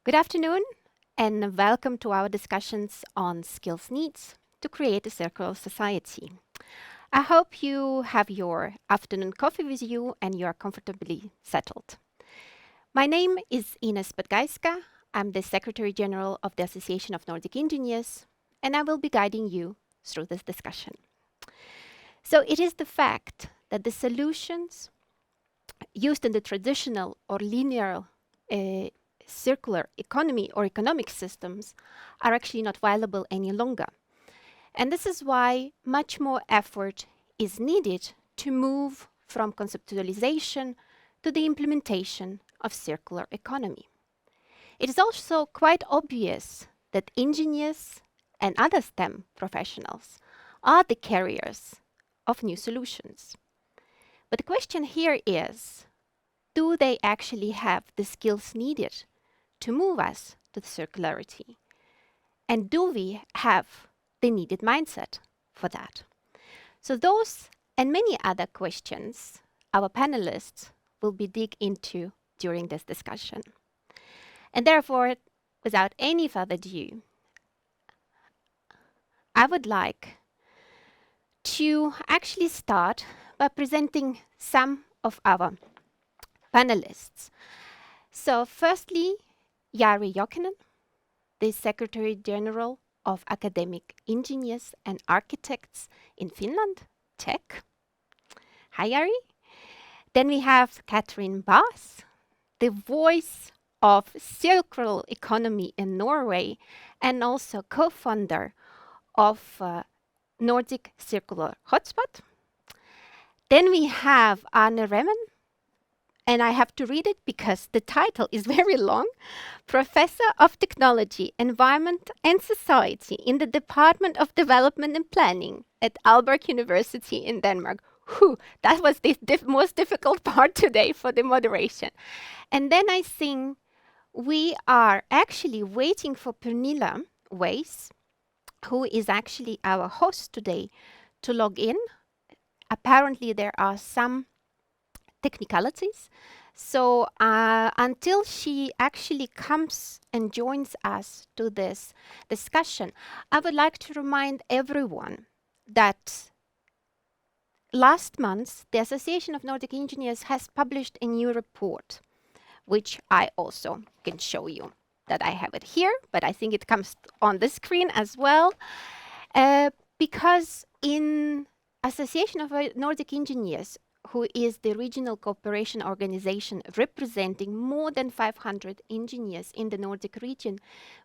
Good afternoon, and welcome to our discussions on skills needs to create a circular society. I hope you have your afternoon coffee with you and you are comfortably settled. My name is Inese Podgaiska. I'm the Secretary General of the Association of Nordic Engineers, and I will be guiding you through this discussion. So it is the fact that the solutions used in the traditional or linear circular economy or economic systems are actually not viable any longer. And this is why much more effort is needed to move from conceptualization to the implementation of circular economy. It is also quite obvious that engineers and other STEM professionals are the carriers of new solutions. But the question here is, do they actually have the skills needed to move us to the circularity? And do we have the needed mindset for that? So those and many other questions our panelists will be dig into during this discussion. And therefore, without any further ado, I would like to actually start by presenting some of our panelists. So firstly, Jari Jokinen, the Secretary General of Academic Engineers and Architects in Finland, TEK. Hi, Jari. Then we have Cathrine Barth, the voice of circular economy in Norway and also co-founder of Nordic Circular Hotspot. Then we have Arne Remmen, and I have to read it because the title is very long, Professor of Technology, Environment and Society in the Department of Development and Planning at Aalborg University in Denmark. Whew, that was the most difficult part today for the moderation. And then I think we are actually waiting for Pernille Weiss, who is actually our host today, to log in. Apparently there are some technicalities. So until she actually comes and joins us to this discussion, I would like to remind everyone that last month, the Association of Nordic Engineers has published a new report, which I also can show you that I have it here, but I think it comes on the screen as well. Because in Association of Nordic Engineers, who is the regional cooperation organization representing more than 500 engineers in the Nordic region,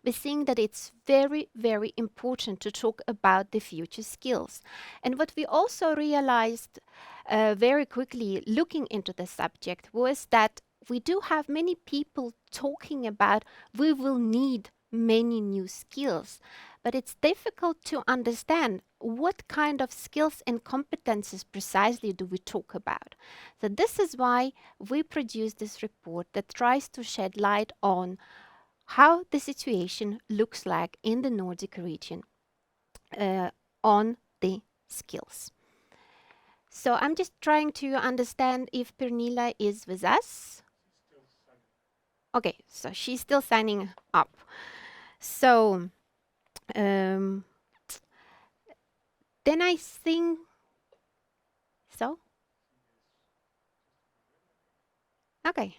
we're seeing that it's very, very important to talk about the future skills. And what we also realized very quickly looking into the subject was that we do have many people talking about we will need many new skills, but it's difficult to understand what kind of skills and competences precisely do we talk about. So this is why we produced this report that tries to shed light on how the situation looks like in the Nordic region on the skills. So I'm just trying to understand if Pernille is with us. Okay, so she's still signing up. So then I think so. Okay.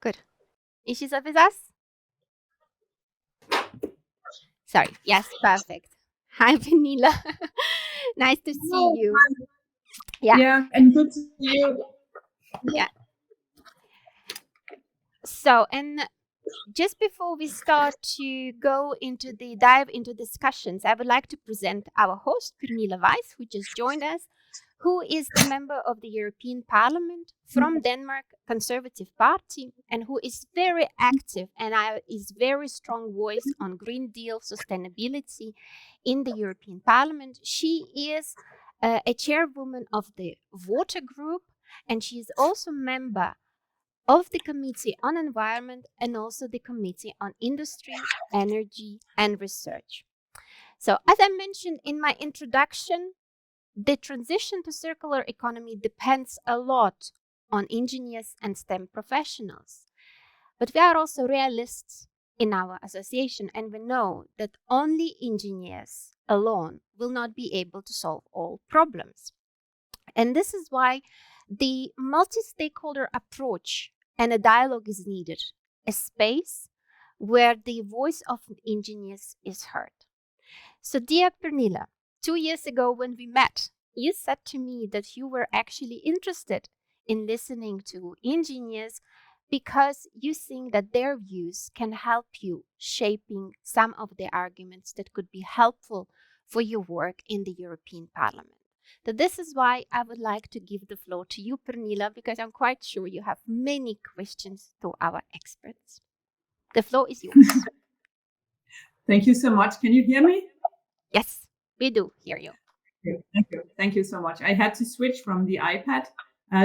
Good. Is she with us? Sorry. Yes, perfect. Hi, Pernille. Nice to see you. Yeah. Yeah, and good to see you. Yeah. So, and just before we start to go into the dive into discussions, I would like to present our host, Pernille Weiss, who just joined us, who is the member of the European Parliament from Denmark Conservative Party, and who is very active and is very strong voice on Green Deal sustainability in the European Parliament. She is a chairwoman of the Water Group, and she is also member of the Committee on Environment and also the Committee on Industry, Energy and Research. So as I mentioned in my introduction, the transition to circular economy depends a lot on engineers and STEM professionals. But we are also realists in our association, and we know that only engineers alone will not be able to solve all problems. And this is why the multi-stakeholder approach and a dialogue is needed, a space where the voice of engineers is heard. So, dear Pernille, 2 years ago when we met, you said to me that you were actually interested in listening to engineers because you think that their views can help you shaping some of the arguments that could be helpful for your work in the European Parliament. So this is why I would like to give the floor to you, Pernille, because I'm quite sure you have many questions to our experts. The floor is yours. Thank you so much. Can you hear me? Yes, we do hear you. Thank you. Thank you so much. I had to switch from the iPad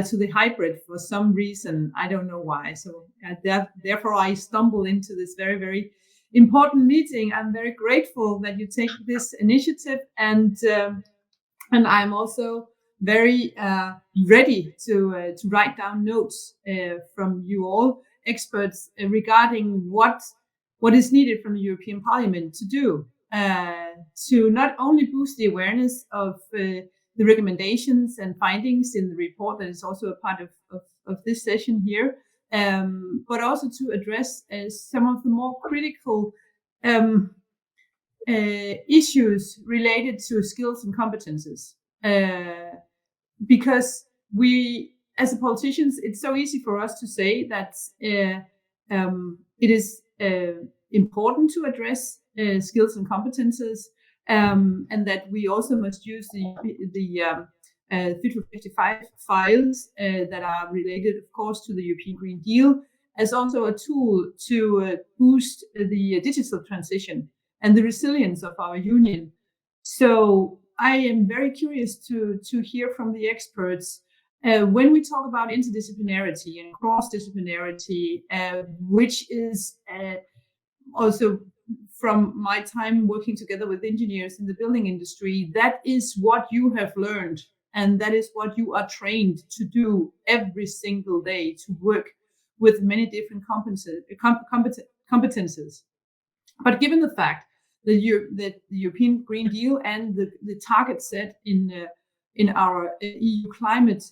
to the hybrid for some reason. I don't know why. So therefore, I stumbled into this very, very important meeting. I'm very grateful that you take this initiative, and I'm also very ready to write down notes from you all experts regarding what is needed from the European Parliament to do to not only boost the awareness of the recommendations and findings in the report that is also a part of this session here, but also to address some of the more critical issues related to skills and competences. Because we, as a politicians, it's so easy for us to say that it is important to address skills and competences, and that we also must use the Fit for 55 files that are related, of course, to the European Green Deal as also a tool to boost the digital transition and the resilience of our union. So I am very curious to hear from the experts when we talk about interdisciplinarity and cross-disciplinarity, which is also from my time working together with engineers in the building industry, that is what you have learned. And that is what you are trained to do every single day, to work with many different competences. But given the fact that the European Green Deal and the target set in our EU climate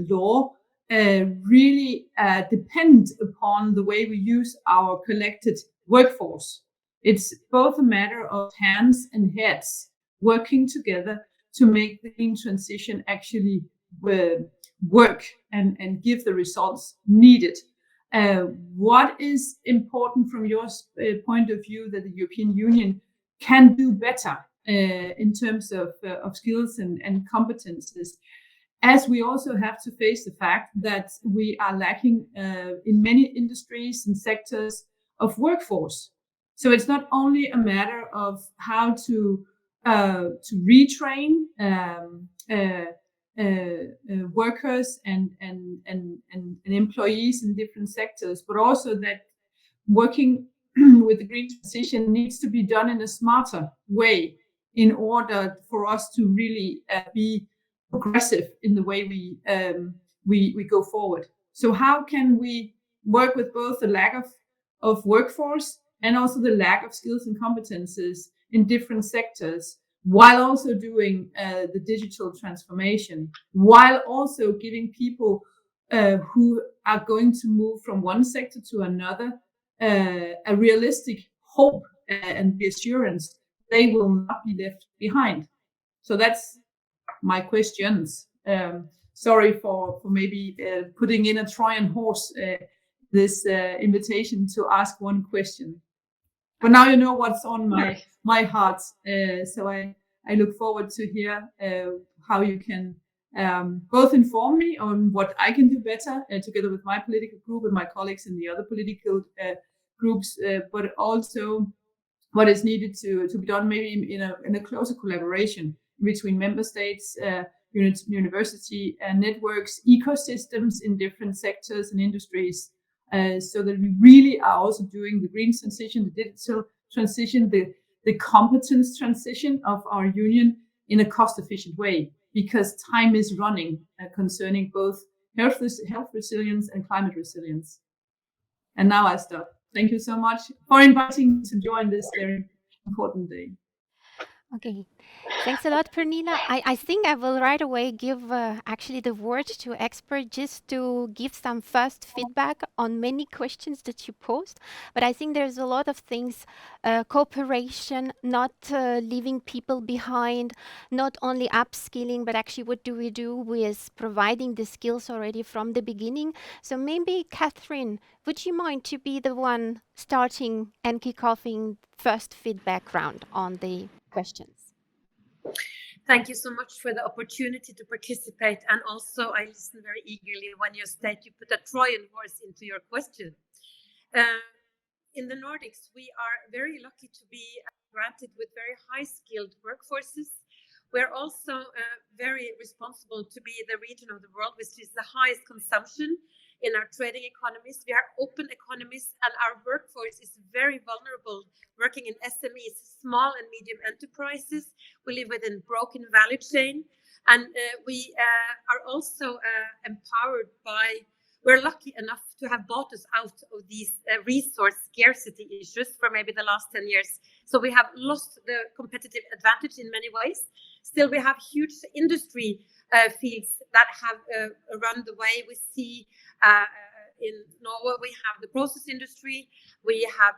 law really depend upon the way we use our collected workforce. It's both a matter of hands and heads working together to make the green transition actually work and give the results needed. What is important from your point of view that the European Union can do better in terms of skills and competences, as we also have to face the fact that we are lacking in many industries and sectors of workforce. So it's not only a matter of how to retrain workers and employees in different sectors, but also that working with the green transition needs to be done in a smarter way in order for us to really be progressive in the way we go forward. So how can we work with both the lack of workforce and also the lack of skills and competences in different sectors, while also doing the digital transformation, while also giving people who are going to move from one sector to another a realistic hope and the assurance they will not be left behind. So that's my questions. Sorry for maybe putting in a Trojan horse, this invitation to ask one question. But now you know what's on my heart. So I look forward to hear how you can both inform me on what I can do better together with my political group and my colleagues in the other political groups, but also what is needed to be done maybe in a closer collaboration between member states, university networks, ecosystems in different sectors and industries, so that we really are also doing the green transition, the digital transition, the competence transition of our union in a cost-efficient way, because time is running concerning both health resilience and climate resilience. And now I stop. Thank you so much for inviting me to join this very important day. Okay, thanks a lot, Pernille. I think I will right away give actually the word to expert just to give some first feedback on many questions that you posed. But I think there's a lot of things, cooperation, not leaving people behind, not only upskilling, but actually what do we do with providing the skills already from the beginning. So maybe Cathrine, would you mind to be the one starting and kick offing first feedback round on the questions? Thank you so much for the opportunity to participate. And also, I listen very eagerly when you state you put a Trojan horse into your question. In the Nordics, we are very lucky to be granted with very high-skilled workforces. We're also very responsible to be the region of the world which is the highest consumption in our trading economies. We are open economies, and our workforce is very vulnerable, working in SMEs, small and medium enterprises. We live within broken value chain, and we are also empowered by, we're lucky enough to have bought us out of these resource scarcity issues for maybe the last 10 years. So we have lost the competitive advantage in many ways. Still, we have huge industry fields that have run the way. We see in Norway, we have the process industry. We have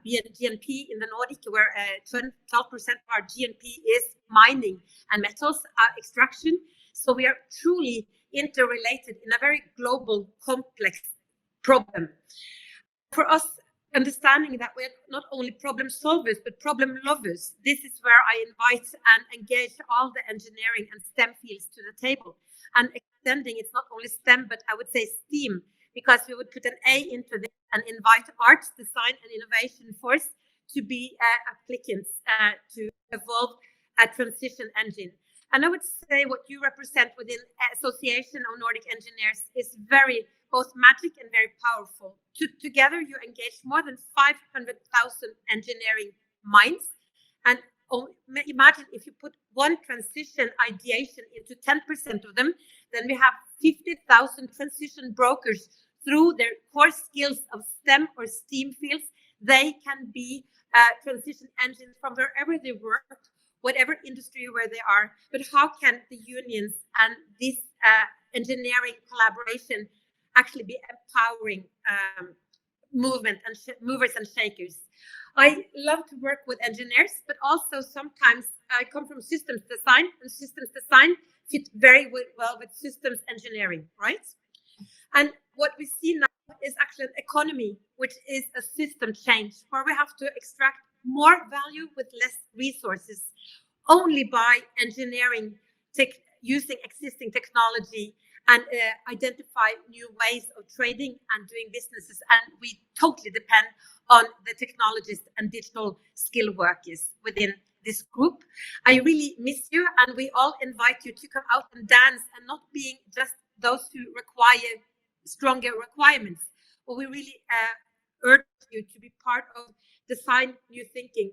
GNP in the Nordic, where 12% of our GNP is mining and metals extraction. So we are truly interrelated in a very global, complex problem. For us, understanding that we're not only problem solvers, but problem lovers, this is where I invite and engage all the engineering and STEM fields to the table. And extending, it's not only STEM, but I would say STEAM, because we would put an A into this and invite arts, design, and innovation force to be applicants to evolve a transition engine. And I would say what you represent within Association of Nordic Engineers is very both magic and very powerful. Together, you engage more than 500,000 engineering minds. And imagine if you put one transition ideation into 10% of them, then we have 50,000 transition brokers through their core skills of STEM or STEAM fields. They can be transition engines from wherever they work, whatever industry where they are. But how can the unions and this engineering collaboration actually be empowering movement and movers and shakers? I love to work with engineers, but also sometimes I come from systems design, and systems design fit very well with systems engineering, right? And what we see now is actually an economy, which is a system change, where we have to extract more value with less resources, only by engineering, using existing technology, and identify new ways of trading and doing businesses. And we totally depend on the technologists and digital skill workers within this group. I really miss you, and we all invite you to come out and dance, and not being just those who require stronger requirements, but we really urge you to be part of design new thinking.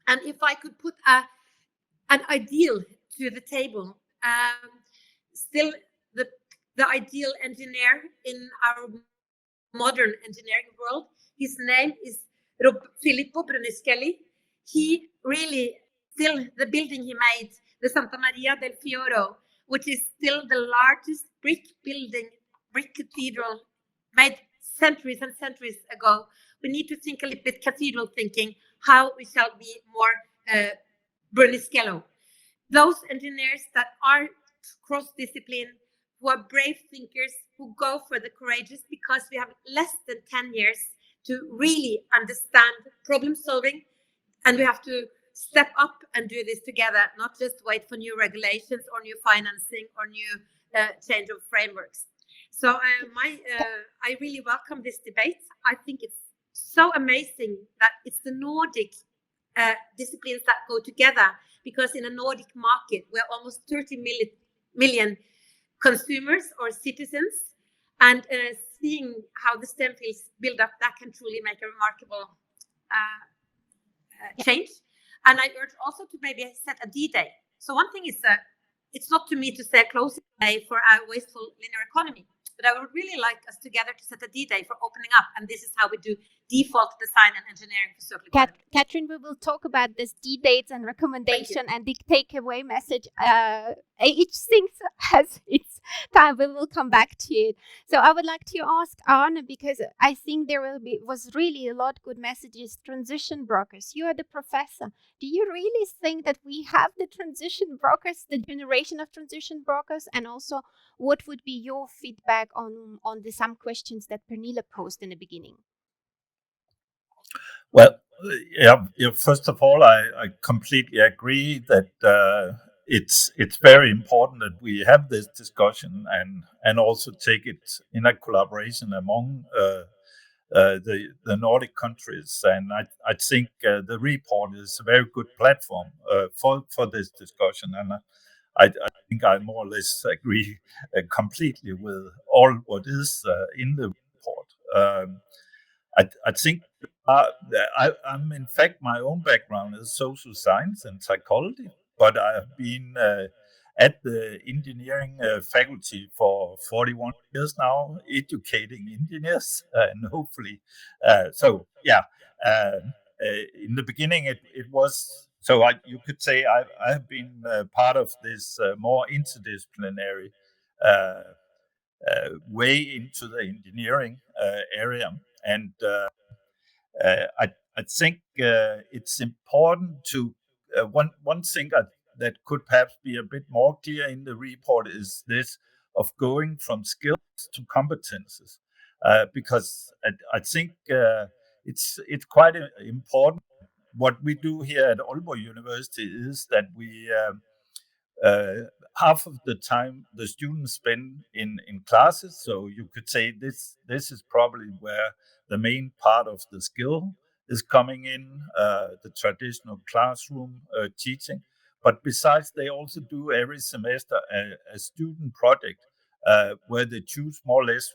And if I could put an ideal to the table, still the ideal engineer in our modern engineering world, his name is Filippo Brunicelli. He really, still the building he made, the Santa Maria del Fioro, which is still the largest brick building, brick cathedral made centuries and centuries ago. We need to think a little bit cathedral thinking, how we shall be more Brunicello. Those engineers that are cross-discipline, who are brave thinkers, who go for the courageous, because we have less than 10 years to really understand problem solving, and we have to step up and do this together, not just wait for new regulations or new financing or new change of frameworks. So I really welcome this debate. I think it's so amazing that it's the Nordic disciplines that go together, because in a Nordic market, we're almost 30 million consumers or citizens, and seeing how the STEM fields build up, that can truly make a remarkable change. And I urge also to maybe set a D-Day. So one thing is it's not to me to say a closing day for our wasteful linear economy, But I would really like us together to set a D-Day for opening up, and this is how we do default design and engineering for circular economy. Cathrine, we will talk about this D-dates and recommendation and the takeaway message. Each thing has its time. We will come back to it. So I would like to ask Arne, because I think there was really a lot of good messages. Transition brokers, you are the professor. Do you really think that we have the transition brokers, the generation of transition brokers? And also, what would be your feedback on some questions that Pernille posed in the beginning? Well, yeah. First of all, I completely agree that it's very important that we have this discussion and also take it in a collaboration among the Nordic countries. And I think the report is a very good platform for this discussion. And I think I more or less agree completely with all what is in the report. I think I'm in fact, my own background is social science and psychology, but I have been at the engineering faculty for 41 years now, educating engineers, and hopefully, in the beginning it was, so you could say I have been part of this more interdisciplinary way into the engineering area, and I think it's important to one thing that could perhaps be a bit more clear in the report is this of going from skills to competences, because I think it's quite important. What we do here at Aalborg University is that we half of the time the students spend in classes, so you could say this is probably where the main part of the skill is coming in, the traditional classroom teaching. But besides, they also do every semester a student project where they choose more or less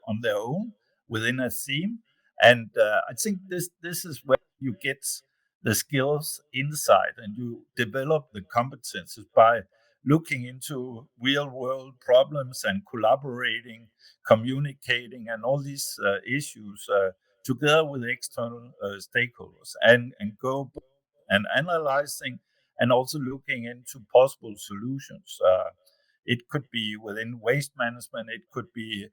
on their own within a theme. And I think this is where you get the skills inside and you develop the competences by looking into real world problems and collaborating, communicating, and all these issues together with external stakeholders, and go and analyzing and also looking into possible solutions. It could be within waste management, it could be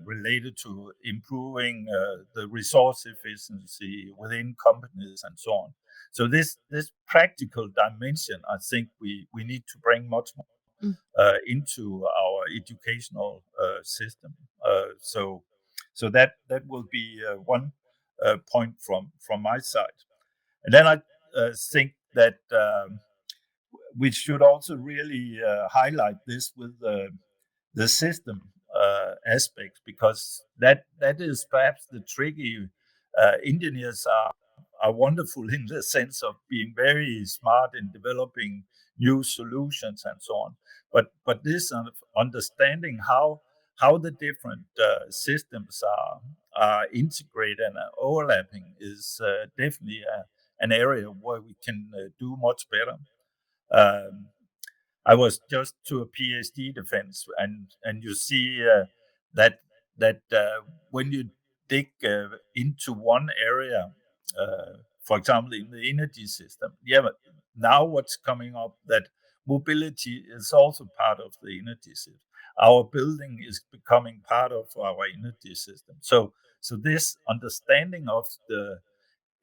related to improving the resource efficiency within companies and so on. So this practical dimension, I think we need to bring much more into our educational system. So that will be one point from my side. And then I think that we should also really highlight this with the system aspects, because that is perhaps the tricky. Engineers are wonderful in the sense of being very smart in developing new solutions and so on. But this understanding how the different systems are integrated and overlapping is definitely an area where we can do much better. I was just to a PhD defense, and you see that when you dig into one area, for example, in the energy system, but now what's coming up that mobility is also part of the energy system. Our building is becoming part of our energy system. So this understanding of the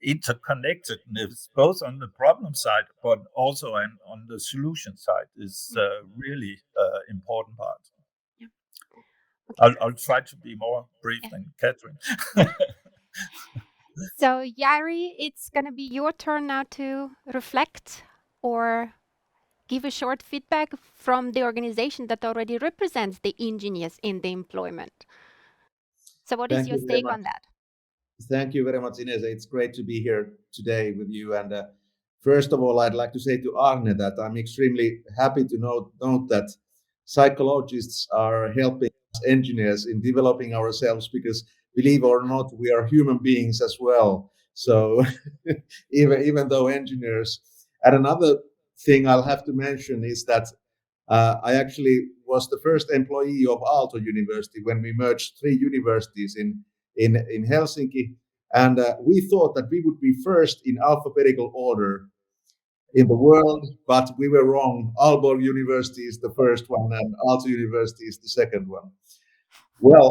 interconnectedness, both on the problem side, but also on the solution side, is really important part. Yeah. Okay. I'll try to be more brief than Cathrine. So Jari, it's going to be your turn now to reflect or give a short feedback from the organization that already represents the engineers in the employment. So what is your take on that? Thank you very much, Inese. It's great to be here today with you. And first of all, I'd like to say to Arne that I'm extremely happy to note that psychologists are helping us engineers in developing ourselves, because believe it or not, we are human beings as well. So even though engineers. And another thing I'll have to mention is that I actually was the first employee of Aalto University when we merged 3 universities in Helsinki. And we thought that we would be first in alphabetical order in the world, but we were wrong. Aalborg University is the first one, and Aalto University is the second one. Well,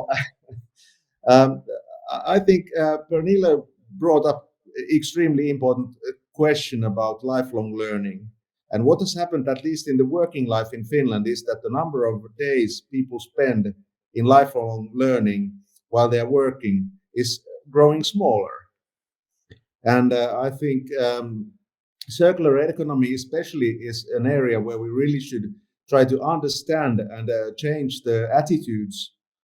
I think Pernille brought up extremely important question about lifelong learning. And what has happened, at least in the working life in Finland, is that the number of days people spend in lifelong learning while they're working is growing smaller. And I think circular economy especially is an area where we really should try to understand and change the attitudes,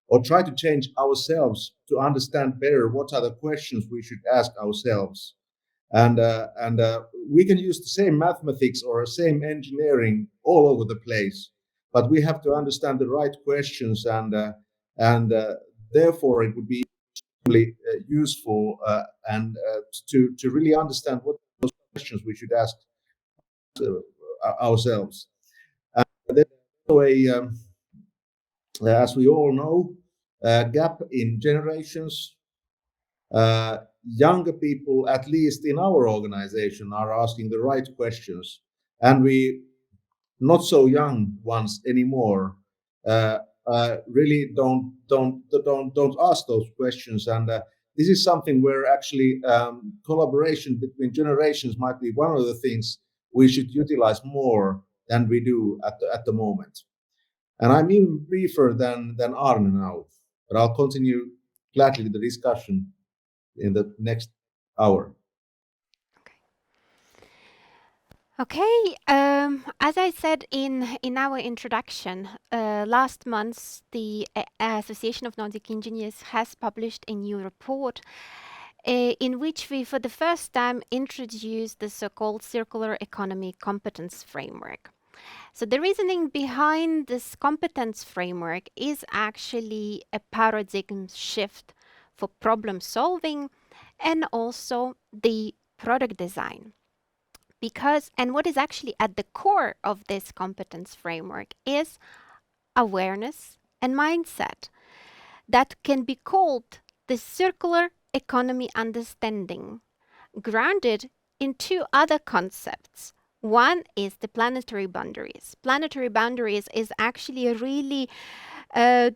or try to change ourselves to understand better what are the questions we should ask ourselves. And we can use the same mathematics or same engineering all over the place, but we have to understand the right questions, and therefore it would be extremely useful and to really understand what those questions we should ask ourselves. And there's also as we all know, gap in generations. Younger people, at least in our organization, are asking the right questions, and we not so young ones anymore really don't ask those questions. And this is something where actually collaboration between generations might be one of the things we should utilize more than we do at the moment. And I'm even briefer than Arne now, but I'll continue gladly the discussion in the next hour. Okay, as I said in our introduction, last month the Association of Nordic Engineers has published a new report in which we for the first time introduced the so-called circular economy competence framework. So the reasoning behind this competence framework is actually a paradigm shift for problem solving and also the product design. And what is actually at the core of this competence framework is awareness and mindset that can be called the circular economy understanding, grounded in 2 other concepts. One is the planetary boundaries. Planetary boundaries is actually really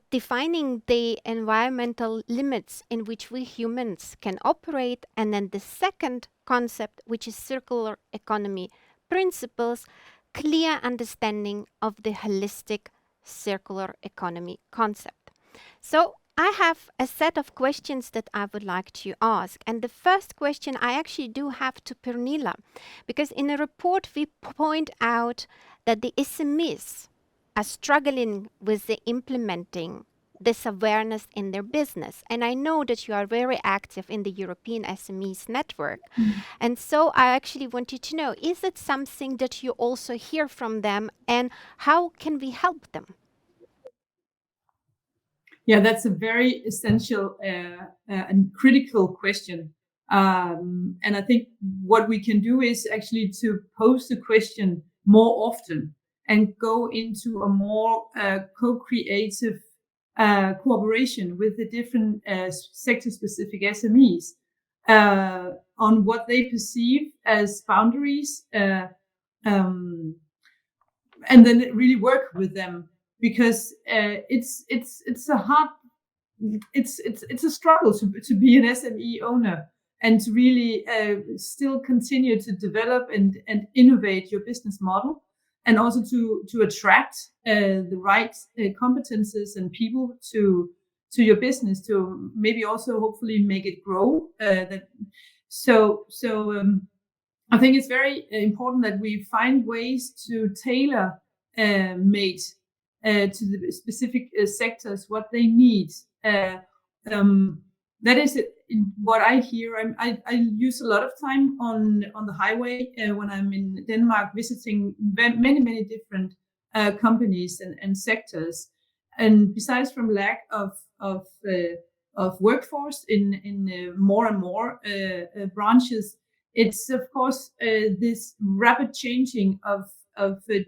defining the environmental limits in which we humans can operate. And then the second concept, which is circular economy principles, clear understanding of the holistic circular economy concept. So I have a set of questions that I would like to ask. And the first question I actually do have to Pernille, because in the report we point out that the SMEs are struggling with the implementing this awareness in their business. And I know that you are very active in the European SMEs network. And so I actually wanted to know, is it something that you also hear from them, and how can we help them? Yeah, that's a very essential and critical question. And I think what we can do is actually to pose the question more often and go into a more co-creative cooperation with the different sector-specific SMEs on what they perceive as boundaries, and then really work with them. Because it's a hard, it's a struggle to be an SME owner and to really still continue to develop and innovate your business model, and also to attract the right competences and people to your business, to maybe also hopefully make it grow. I think it's very important that we find ways to tailor made to the specific sectors what they need. That is what I hear. I use a lot of time on the highway when I'm in Denmark, visiting many different companies and sectors. And besides from lack of workforce in more and more branches, it's of course this rapid changing of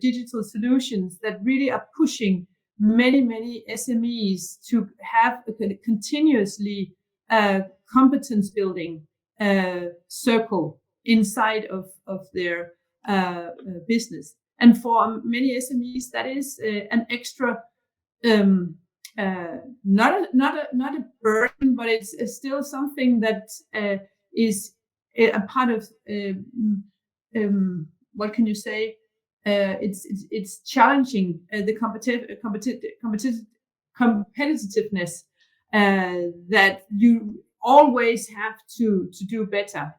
digital solutions that really are pushing many SMEs to have a continuously competence building circle inside of their business. And for many SMEs, that is an extra, not a burden, but it's still something that is a part of what can you say? It's challenging the competitiveness that you always have to do better.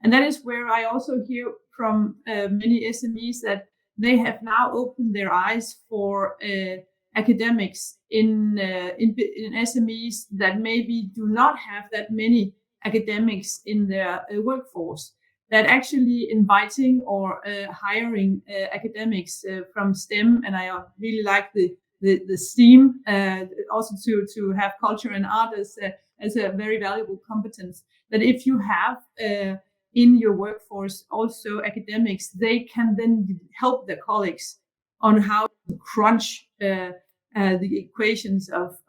And that is where I also hear from many SMEs that they have now opened their eyes for academics in SMEs that maybe do not have that many academics in their workforce, that actually inviting or hiring academics from STEM, and I really like the STEAM, also to have culture and art as a very valuable competence, that if you have in your workforce also academics, they can then help their colleagues on how to crunch the equations of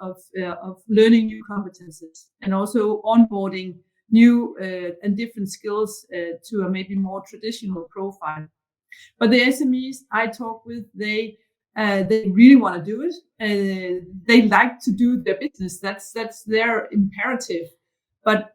learning new competences, and also onboarding new and different skills to a maybe more traditional profile. But the SMEs I talk with, they really want to do it. They like to do their business. That's their imperative. But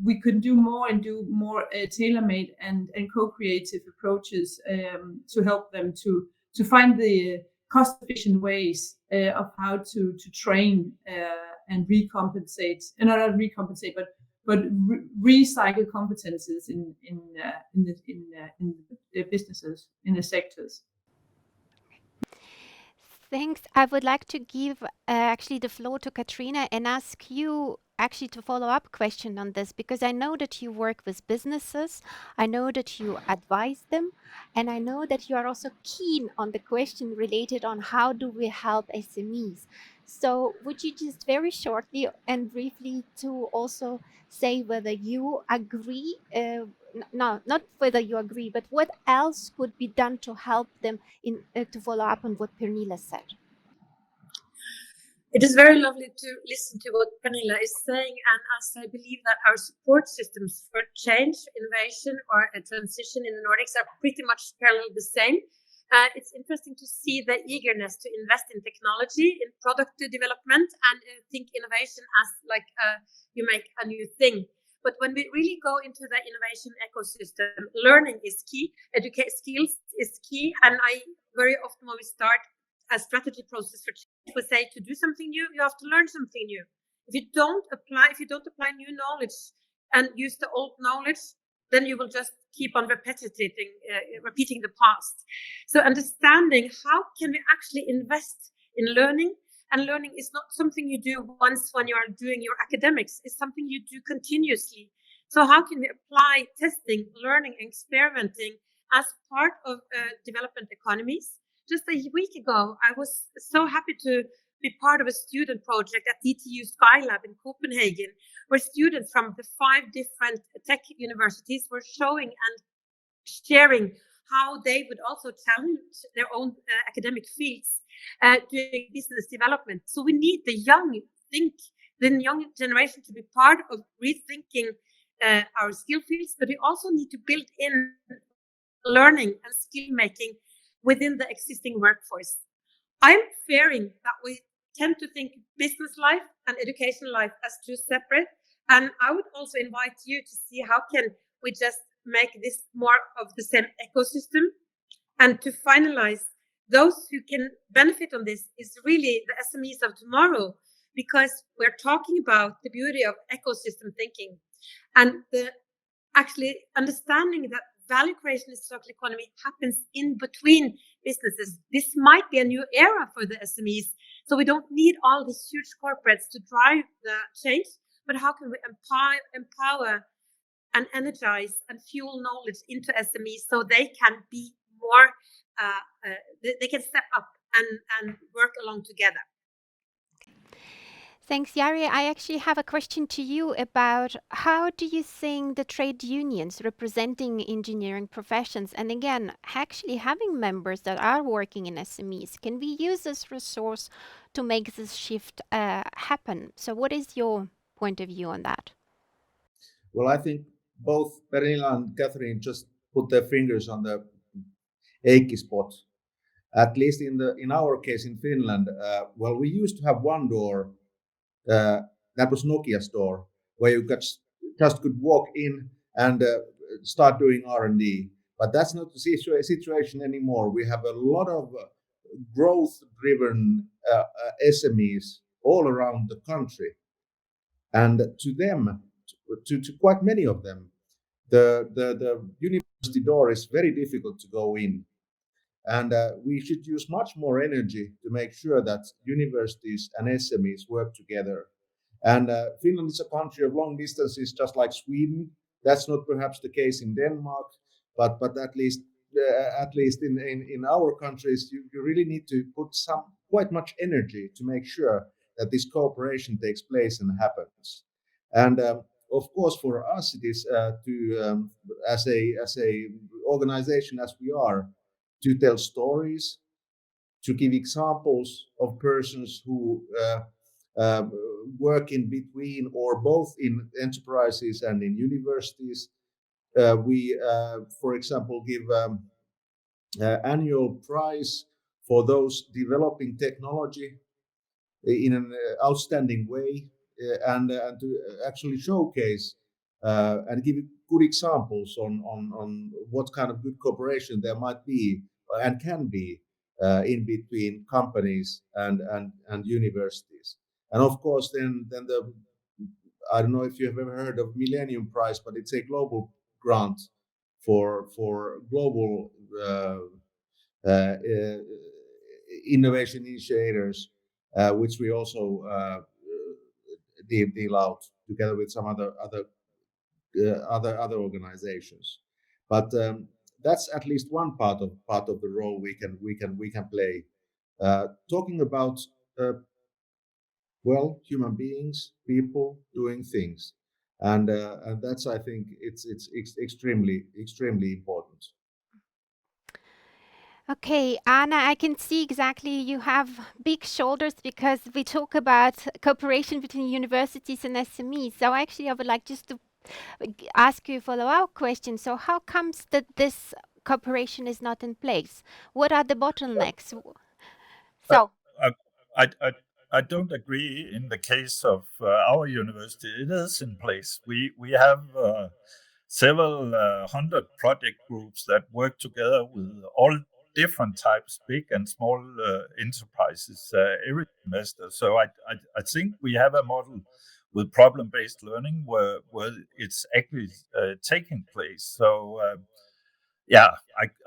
we could do more and do more tailor-made and co-creative approaches to help them to find the cost-efficient ways of how to train and recompensate, and not recompensate, but recycle competences in the businesses, in the sectors. Thanks. I would like to give actually the floor to Cathrine and ask you actually to follow up question on this, because I know that you work with businesses, I know that you advise them, and I know that you are also keen on the question related on how do we help SMEs. So would you just very shortly and briefly to also say whether you agree, no, not whether you agree, but what else could be done to help them in to follow up on what Pernille said? It is very lovely to listen to what Pernille is saying, and as I believe that our support systems for change, innovation, or a transition in the Nordics are pretty much parallel the same. It's interesting to see the eagerness to invest in technology, in product development, and think innovation as like you make a new thing. But when we really go into the innovation ecosystem, learning is key, educate skills is key, and I very often when we start a strategy process for change, we say to do something new, you have to learn something new. If you don't apply new knowledge and use the old knowledge, then you will just keep on repeating the past. So understanding how can we actually invest in learning, and learning is not something you do once when you are doing your academics, it's something you do continuously. So how can we apply testing, learning, and experimenting as part of development economies? Just a week ago, I was so happy to be part of a student project at DTU Skylab in Copenhagen, where students from the 5 different tech universities were showing and sharing how they would also challenge their own academic fields doing business development. So we need the young generation to be part of rethinking our skill fields, but we also need to build in learning and skill making within the existing workforce. I'm fearing that we tend to think business life and education life as 2 separate. And I would also invite you to see how can we just make this more of the same ecosystem. And to finalize, those who can benefit on this is really the SMEs of tomorrow, because we're talking about the beauty of ecosystem thinking and the actually understanding that value creation in circular economy happens in between businesses. This might be a new era for the SMEs. So we don't need all these huge corporates to drive the change, but how can we empower and energize and fuel knowledge into SMEs so they can be more, they can step up and work along together. Thanks, Jari. I actually have a question to you about how do you think the trade unions representing engineering professions, and again, actually having members that are working in SMEs, can we use this resource to make this shift happen? So what is your point of view on that? Well, I think both Pernille and Cathrine just put their fingers on the achy spot. At least in our case in Finland, well, we used to have one door that was Nokia's door, where you just could walk in and start doing R&D. But that's not the situation anymore. We have a lot of growth-driven SMEs all around the country, and to them, to quite many of them, the university door is very difficult to go in. And we should use much more energy to make sure that universities and SMEs work together. And Finland is a country of long distances, just like Sweden. That's not perhaps the case in Denmark, but at least in our countries, you really need to put quite much energy to make sure that this cooperation takes place and happens. And of course, for us, it is as a organization as we are, to tell stories, to give examples of persons who work in between or both in enterprises and in universities. We, for example, give annual prize for those developing technology in an outstanding way, and to actually showcase and give good examples on what kind of good cooperation there might be and can be in between companies and universities. And of course, then the I don't know if you have ever heard of Millennium Prize, but it's a global grant for global innovation initiators, which we also deal out together with some other organizations. But that's at least one part of the role we can play. Talking about well, human beings, people doing things, and that's, I think it's extremely important. Okay, Anna, I can see exactly you have big shoulders because we talk about cooperation between universities and SMEs. So actually, I would like just to ask you a follow-up question. So how comes that this cooperation is not in place? What are the bottlenecks? So, I, I, I don't agree in the case of our university. It is in place. We have several hundred project groups that work together with all different types, big and small enterprises every semester. So I think we have a model with problem-based learning where it's actually taking place. So yeah,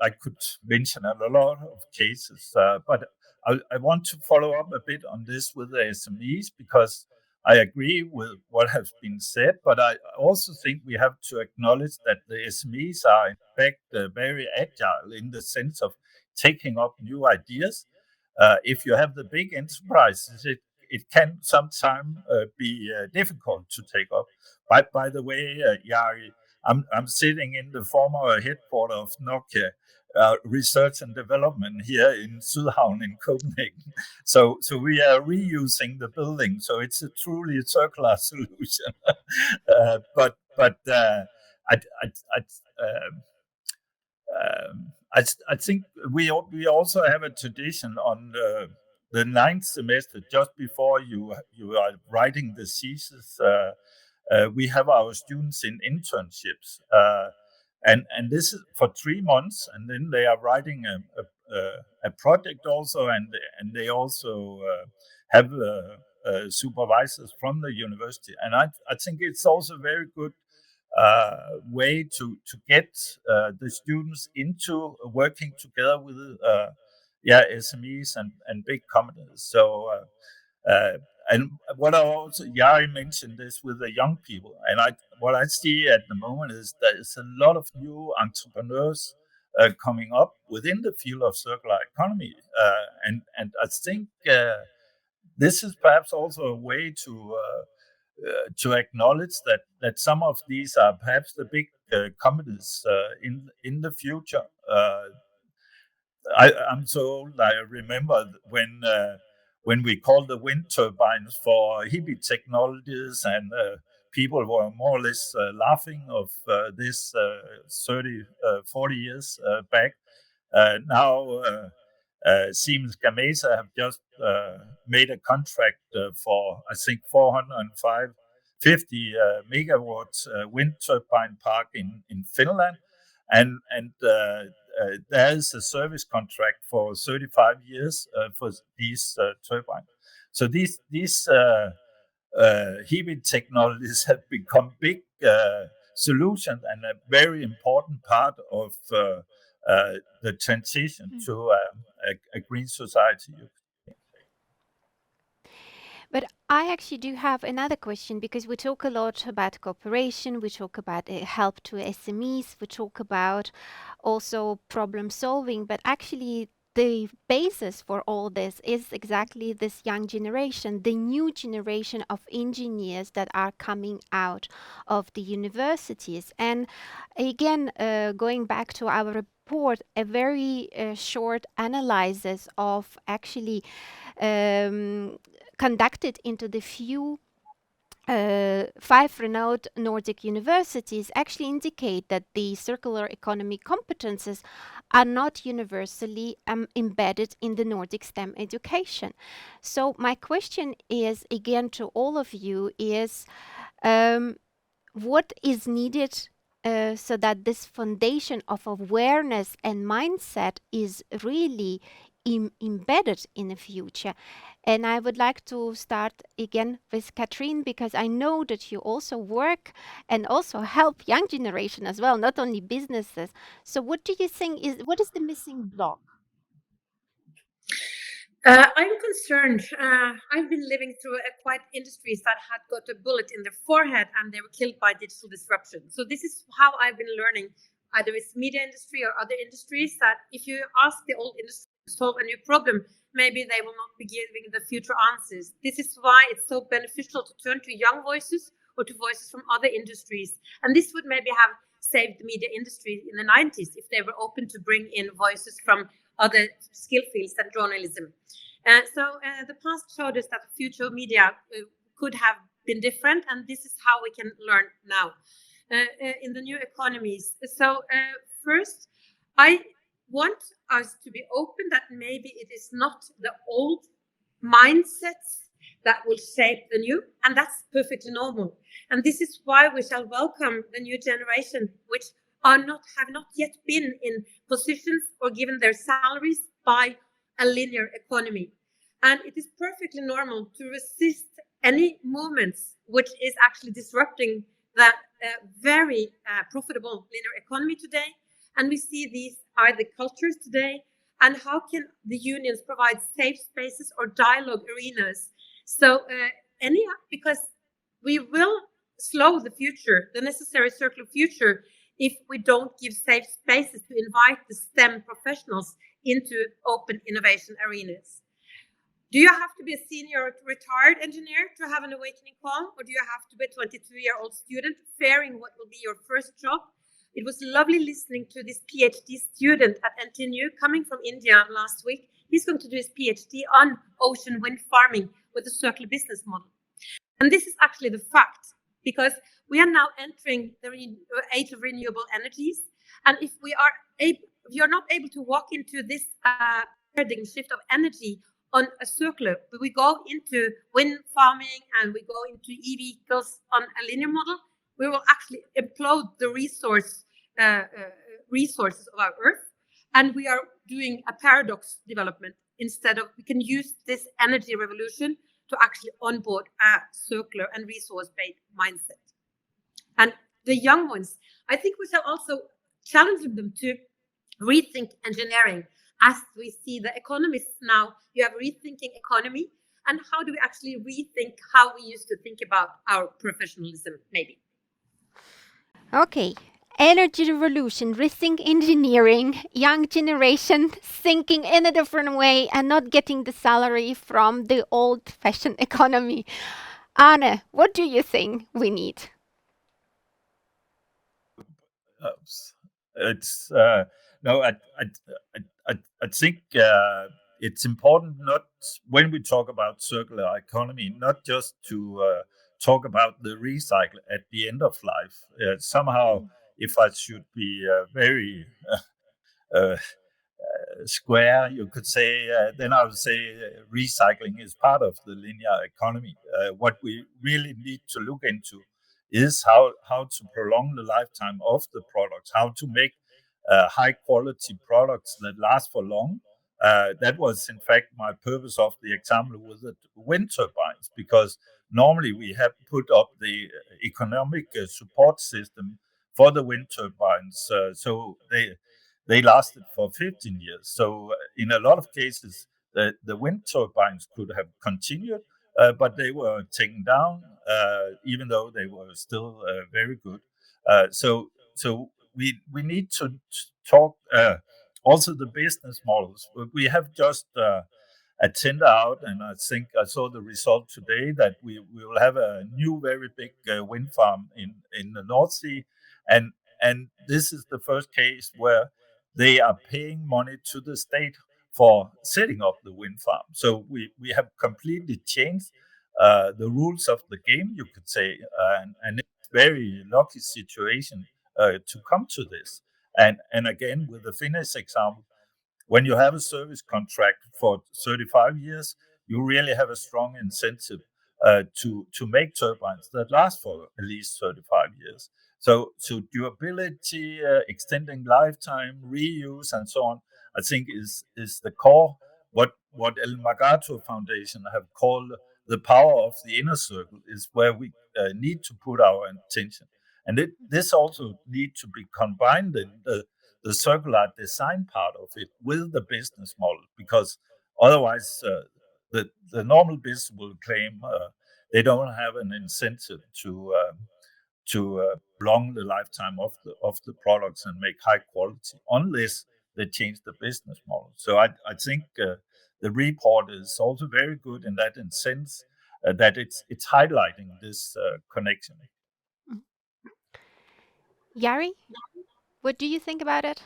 I could mention a lot of cases, but I want to follow up a bit on this with the SMEs because I agree with what has been said, but I also think we have to acknowledge that the SMEs are in fact very agile in the sense of taking up new ideas. If you have the big enterprises, it can sometimes be difficult to take up. By the way, Jari, I'm sitting in the former headquarters of Nokia research and development here in Sydhavn in Copenhagen. So we are reusing the building. So it's a truly circular solution. But I, I, I think we also have a tradition on the ninth semester, just before you are writing the thesis. We have our students in internships, and this is for 3 months, and then they are writing a project also, and they also have supervisors from the university, and I think it's also very good way to get the students into working together with SMEs and big companies. So and what I also Jari mentioned this with the young people, and what I see at the moment is that there's a lot of new entrepreneurs coming up within the field of circular economy, and I think this is perhaps also a way to acknowledge that some of these are perhaps the big companies in the future. I'm so old. I remember when we called the wind turbines for hippie technologies, and people were more or less laughing of this 30, 40 years back. Now Siemens Gamesa have just made a contract for, I think, 450 megawatts wind turbine park in Finland, and there is a service contract for 35 years for these turbines. So these heavy technologies have become big solutions and a very important part of the transition to a green society. But I actually do have another question, because we talk a lot about cooperation, we talk about help to SMEs, we talk about also problem solving, but actually the basis for all this is exactly this young generation, the new generation of engineers that are coming out of the universities. And again, going back to our report, a very short analysis of actually conducted into the five renowned Nordic universities actually indicate that the circular economy competences are not universally embedded in the Nordic STEM education. So my question is, again, to all of you is, what is needed so that this foundation of awareness and mindset is really embedded in the future? And I would like to start again with Cathrine, because I know that you also work and also help young generation as well, not only businesses. So what do you think what is the missing block? I'm concerned. I've been living through quite industries that had got a bullet in their forehead and they were killed by digital disruption. So this is how I've been learning, either with media industry or other industries, that if you ask the old industry to solve a new problem, maybe they will not be giving the future answers. This is why it's so beneficial to turn to young voices or to voices from other industries. And this would maybe have saved the media industry in the 90s if they were open to bring in voices from other skill fields than journalism. So the past showed us that the future of media could have been different, and this is how we can learn now in the new economies. So first, I want us to be open that maybe it is not the old mindsets that will shape the new, and that's perfectly normal. And this is why we shall welcome the new generation, which have not yet been in positions or given their salaries by a linear economy. And it is perfectly normal to resist any movements which is actually disrupting the very profitable linear economy today. And we see these are the cultures today. And how can the unions provide safe spaces or dialogue arenas? So because we will slow the future, the necessary circular future, if we don't give safe spaces to invite the STEM professionals into open innovation arenas. Do you have to be a senior retired engineer to have an awakening call? Or do you have to be a 22-year-old student fearing what will be your first job? It was lovely listening to this PhD student at NTNU coming from India last week. He's going to do his PhD on ocean wind farming with a circular business model. And this is actually the fact, because we are now entering the age of renewable energies. And if we are not able to walk into this paradigm shift of energy on a circular, but we go into wind farming and we go into e-vehicles on a linear model, we will actually implode the resources of our Earth. And we are doing a paradox development instead of, we can use this energy revolution to actually onboard a circular and resource-based mindset. And the young ones, I think we shall also challenge them to rethink engineering. As we see the economists now, you have rethinking economy, and how do we actually rethink how we used to think about our professionalism, maybe? Okay, energy revolution, rethink engineering, young generation thinking in a different way and not getting the salary from the old-fashioned economy. Arne, what do you think we need? It's no, I think it's important not when we talk about circular economy, not just to talk about the recycle at the end of life. Somehow, if I should be very square, you could say, then I would say recycling is part of the linear economy. What we really need to look into is how to prolong the lifetime of the products, how to make high quality products that last for long. That was, in fact, my purpose of the example with the wind turbines, because normally we have put up the economic support system for the wind turbines, so they lasted for 15 years. So in a lot of cases, the wind turbines could have continued, but they were taken down, even though they were still very good. So we need to talk also the business models. We have just a tender out, and I think I saw the result today that we will have a new very big wind farm in the North Sea, and this is the first case where they are paying money to the state for setting up the wind farm. So we have completely changed the rules of the game, you could say, and it's a very lucky situation to come to this. And again, with the Finnish example, when you have a service contract for 35 years, you really have a strong incentive to make turbines that last for at least 35 years. So durability, extending lifetime, reuse, and so on, I think is the core. What El Magato Foundation have called the power of the inner circle is where we need to put our attention. And this also needs to be combined in the circular design part of it with the business model, because otherwise the normal business will claim they don't have an incentive to prolong the lifetime of the products and make high quality unless they change the business model. So I think the report is also very good in that sense, that it's highlighting this connection. Jari, what do you think about it?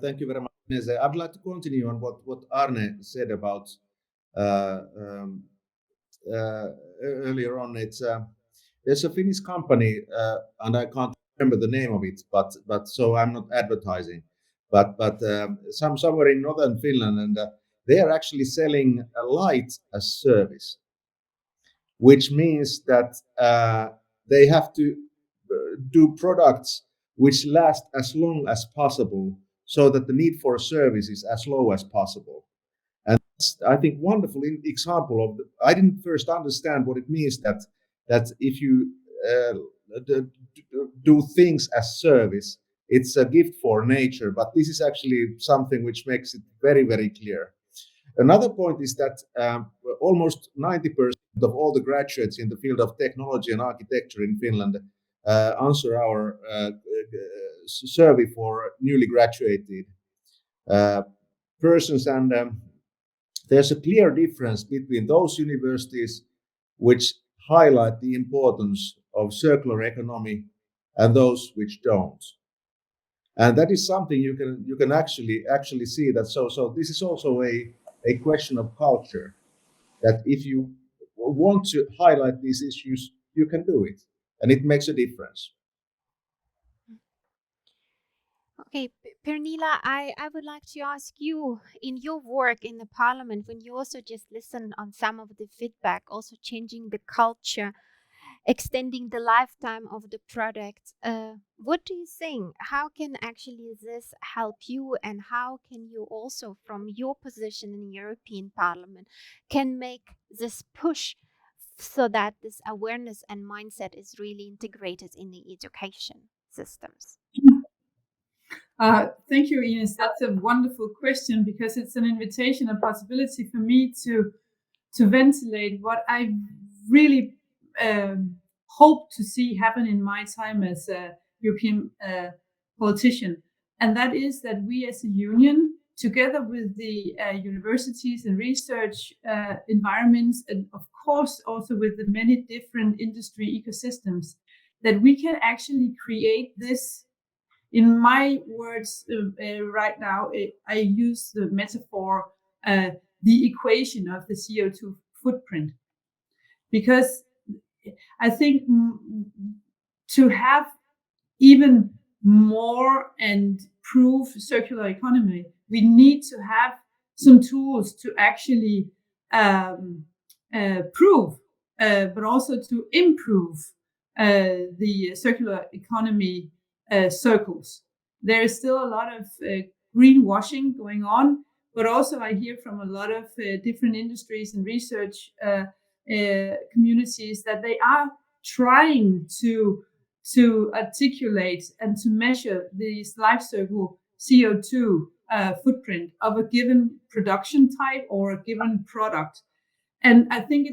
Thank you very much, Inese. I'd like to continue on what Arne said about earlier on. It's there's a Finnish company, and I can't remember the name of it, but so I'm not advertising. But somewhere in northern Finland, and they are actually selling a light as service, which means that they have to do products which last as long as possible, so that the need for a service is as low as possible. And that's, I think, wonderful example of. I didn't first understand what it means that if you do things as service, it's a gift for nature. But this is actually something which makes it very, very clear. Another point is that almost 90% of all the graduates in the field of technology and architecture in Finland answer our survey for newly graduated persons, and there's a clear difference between those universities which highlight the importance of circular economy and those which don't. And that is something you can actually see that. So this is also a question of culture, that if you want to highlight these issues, you can do it, and it makes a difference. Okay, Pernille, I would like to ask you, in your work in the parliament, when you also just listen on some of the feedback, also changing the culture, extending the lifetime of the product, what do you think? How can actually this help you, and how can you also, from your position in the European Parliament, can make this push so that this awareness and mindset is really integrated in the education systems? Thank you, Inese. That's a wonderful question, because it's an invitation, a possibility for me to ventilate what I really hope to see happen in my time as a European politician. And that is that we as a union, together with the universities and research environments, and of course also with the many different industry ecosystems, that we can actually create this. In my words right now, I use the metaphor, the equation of the CO2 footprint, because I think to have even more and prove circular economy, we need to have some tools to actually prove, but also to improve the circular economy circles. There is still a lot of greenwashing going on, but also I hear from a lot of different industries and research communities that they are trying to articulate and to measure this life circle CO2 footprint of a given production type or a given product. And I think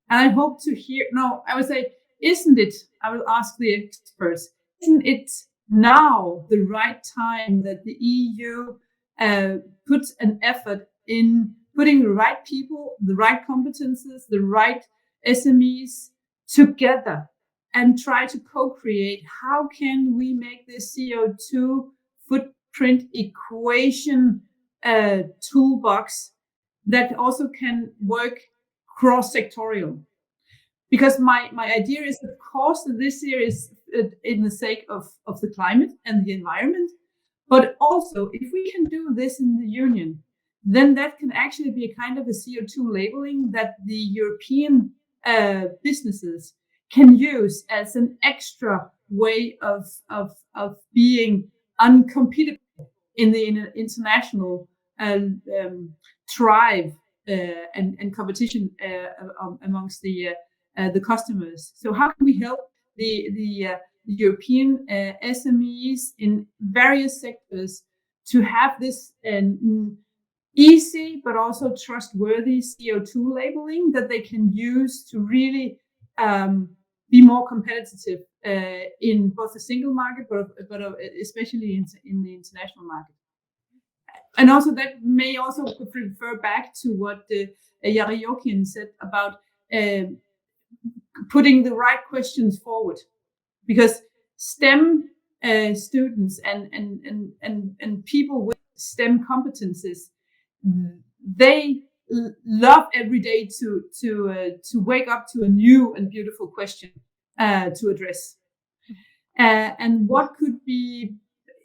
I hope to hear, I would say, isn't it, I will ask the experts, isn't it now the right time that the EU puts an effort in putting the right people, the right competences, the right SMEs together and try to co-create how can we make this CO2 footprint equation toolbox that also can work cross-sectorial? Because my idea is, of course, that this year is in the sake of the climate and the environment, but also if we can do this in the union, then that can actually be a kind of a CO2 labeling that the European businesses can use as an extra way of being uncompetitive in the international thrive and competition amongst the customers. So how can we help the European SMEs in various sectors to have this easy but also trustworthy CO2 labeling that they can use to really be more competitive in both the single market, but especially in the international market. And also that may also refer back to what Jari Jokinen said about putting the right questions forward, because STEM students and people with STEM competences, they love every day to wake up to a new and beautiful question to address. And what could be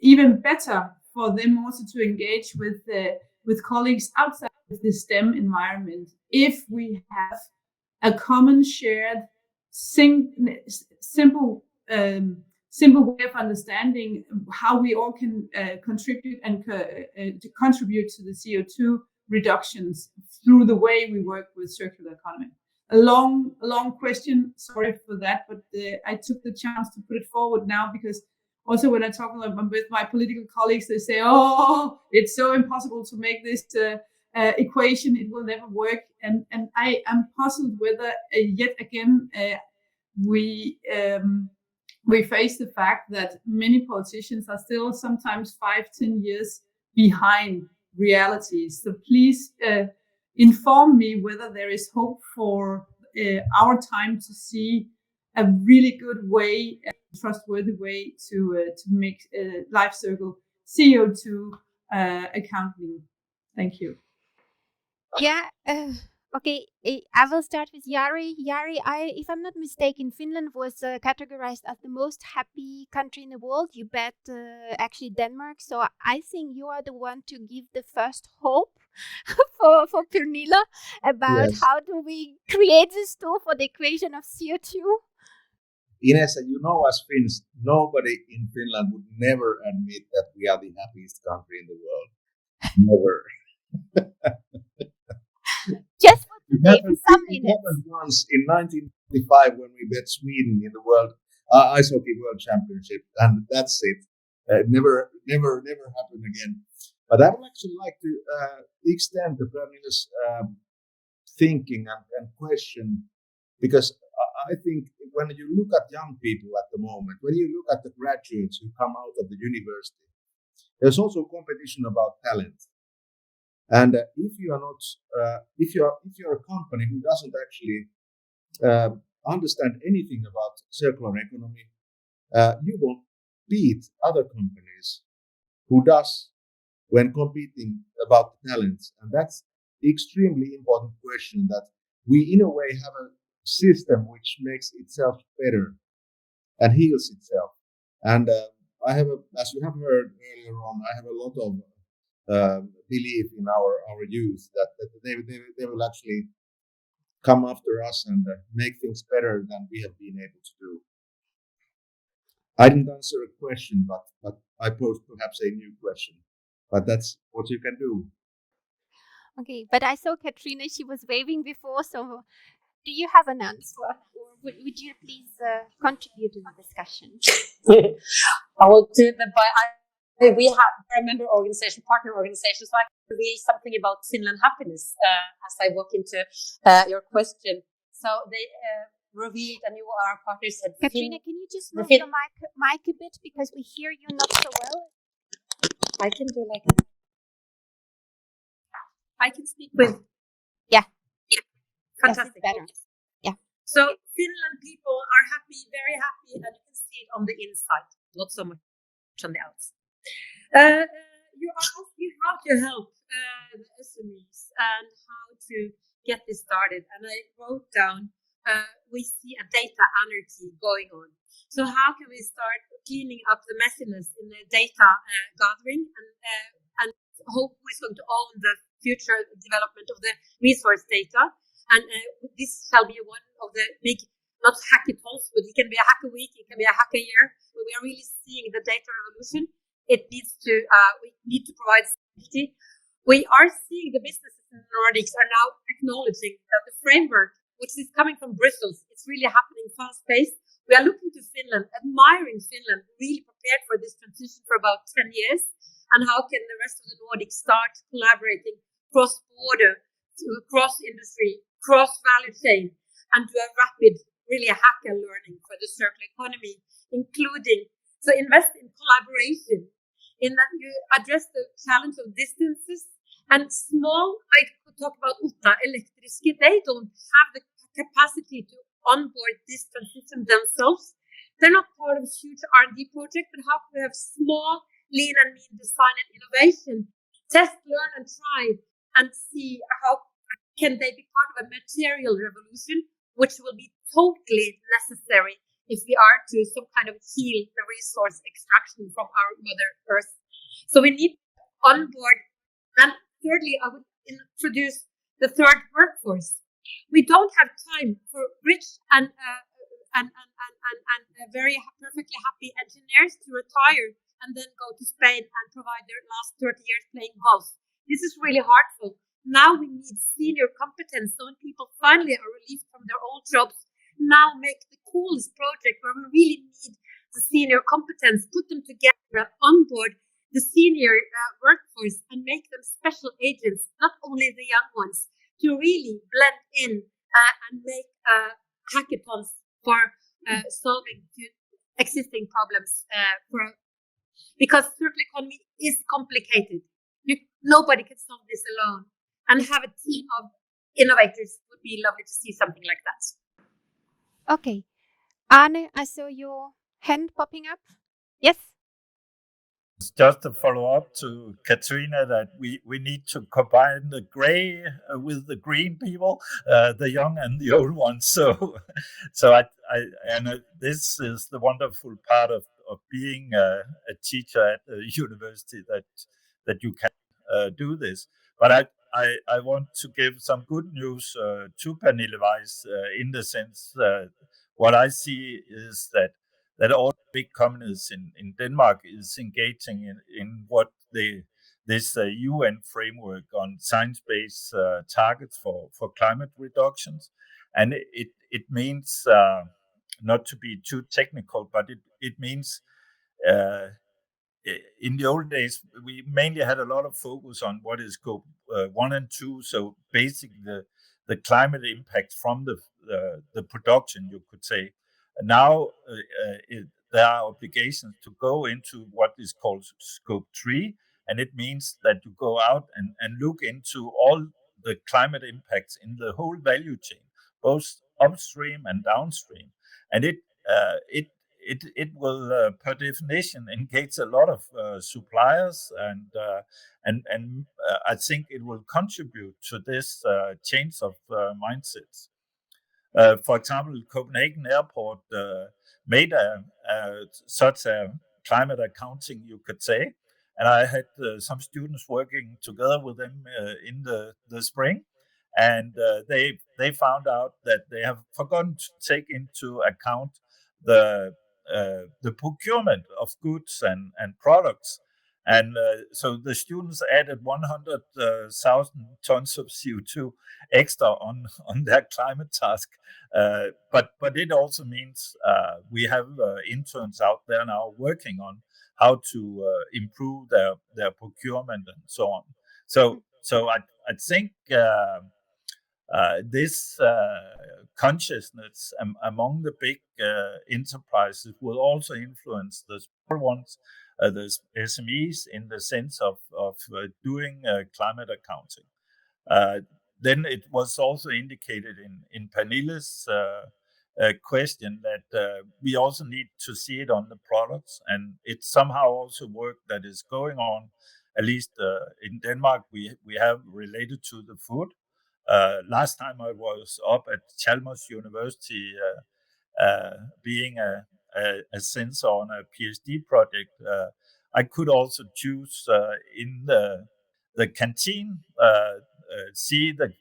even better for them also to engage with colleagues outside of the STEM environment if we have a common shared simple way of understanding how we all can contribute and to contribute to the CO2 reductions through the way we work with circular economy. A long question, sorry for that, but I took the chance to put it forward now because also when I talk with my political colleagues, they say, oh, it's so impossible to make this equation, it will never work. And I am puzzled whether yet again we face the fact that many politicians are still sometimes 5-10 years behind realities. So please inform me whether there is hope for our time to see a really good way, a trustworthy way to make life circle CO2 accounting. Thank you. Yeah. Okay, I will start with Jari. Jari, if I'm not mistaken, Finland was categorized as the most happy country in the world. You bet actually Denmark. So I think you are the one to give the first hope for Pernille about how do we create this tool for the equation of CO2. Inese, you know, as Finns, nobody in Finland would never admit that we are the happiest country in the world. Never. Just for today, for some minutes. It happened once in 1995 when we beat Sweden in the World Ice Hockey World Championship, and that's it. Never happened again. But I would actually like to extend the Pernille's thinking and question, because I think when you look at young people at the moment, when you look at the graduates who come out of the university, there's also competition about talent. And if you are not, if you're a company who doesn't actually understand anything about circular economy, you will beat other companies who does when competing about the talents. And that's extremely important question, that we in a way have a system which makes itself better and heals itself. And I have, as you have heard earlier on, I have a lot of belief in our youth that they will actually come after us and make things better than we have been able to do. I didn't answer a question, but I posed perhaps a new question. But that's what you can do. Okay, but I saw Cathrine, she was waving before, so do you have an answer? Or would you please contribute to the discussion? I will do that we have a member organization, partner organization, so I can reveal something about Finland happiness as I walk into your question. So they revealed, and you are partners at Cathrine, can you just move your mic a bit, because we hear you not so well? I can do like that. I can speak with. Yeah. Fantastic. Better. Yeah. So Finland people are happy, very happy, and you can see it on the inside, not so much on the outside. You are asking how to help the SMEs and how to get this started. And I wrote down, we see a data anarchy going on. So how can we start cleaning up the messiness in the data gathering and who is going to own the future development of the resource data? And this shall be one of the big, not hackathons, but it can be a hacker week, it can be a hacker year. But we are really seeing the data revolution. It needs to, we need to provide safety. We are seeing the businesses in the Nordics are now acknowledging that the framework, which is coming from Brussels, it's really happening fast-paced. We are looking to Finland, admiring Finland, really prepared for this transition for about 10 years. And how can the rest of the Nordics start collaborating cross-border, cross-industry, cross-value chain, and do a rapid, really hacker learning for the circular economy, including, so invest in collaboration, in that you address the challenge of distances and small, I could talk about Utta, Elektriske, they don't have the capacity to onboard this transition themselves. They're not part of a huge R&D project, but how can we have small, lean and mean design and innovation, test, learn and try, and see how can they be part of a material revolution, which will be totally necessary if we are to some kind of heal the resource extraction from our Mother Earth. So we need on board. And thirdly, I would introduce the third workforce. We don't have time for rich and very perfectly happy engineers to retire and then go to Spain and provide their last 30 years playing golf. This is really hurtful. Now we need senior competence. So when people finally are relieved from their old jobs, now make the coolest project where we really need the senior competence, put them together and onboard the senior workforce and make them special agents, not only the young ones, to really blend in and make hackathons for solving existing problems. Because circular economy is complicated. Nobody can solve this alone. And have a team of innovators would be lovely to see something like that. Okay. Arne, I saw your hand popping up. Yes? Just to follow up to Cathrine, that we need to combine the gray with the green people, the young and the old ones. So this is the wonderful part of being a teacher at the university, that you can do this. But I want to give some good news to Pernille Weiss in the sense what I see is that all big companies in Denmark is engaging in what this UN framework on science-based targets for climate reductions. And it means, not to be too technical, but it means in the old days, we mainly had a lot of focus on what is Scope 1 and 2. So basically the climate impact from the production, you could say. Now there are obligations to go into what is called scope 3, and it means that you go out and look into all the climate impacts in the whole value chain, both upstream and downstream. And it will, per definition, engage a lot of suppliers, and I think it will contribute to this change of mindsets. For example, Copenhagen Airport made such a climate accounting, you could say, and I had some students working together with them in the spring, and they found out that they have forgotten to take into account the procurement of goods and products. And so the students added 100,000 tons of CO2 extra on their climate task. But it also means we have interns out there now working on how to improve their procurement and so on. So I think this consciousness among the big enterprises will also influence the small ones, the SMEs, in the sense of doing climate accounting. Then it was also indicated in Pernille's question that we also need to see it on the products, and it's somehow also work that is going on, at least in Denmark, we have related to the food. Last time I was up at Chalmers University being a censor on a PhD project, I could also choose in the canteen, see the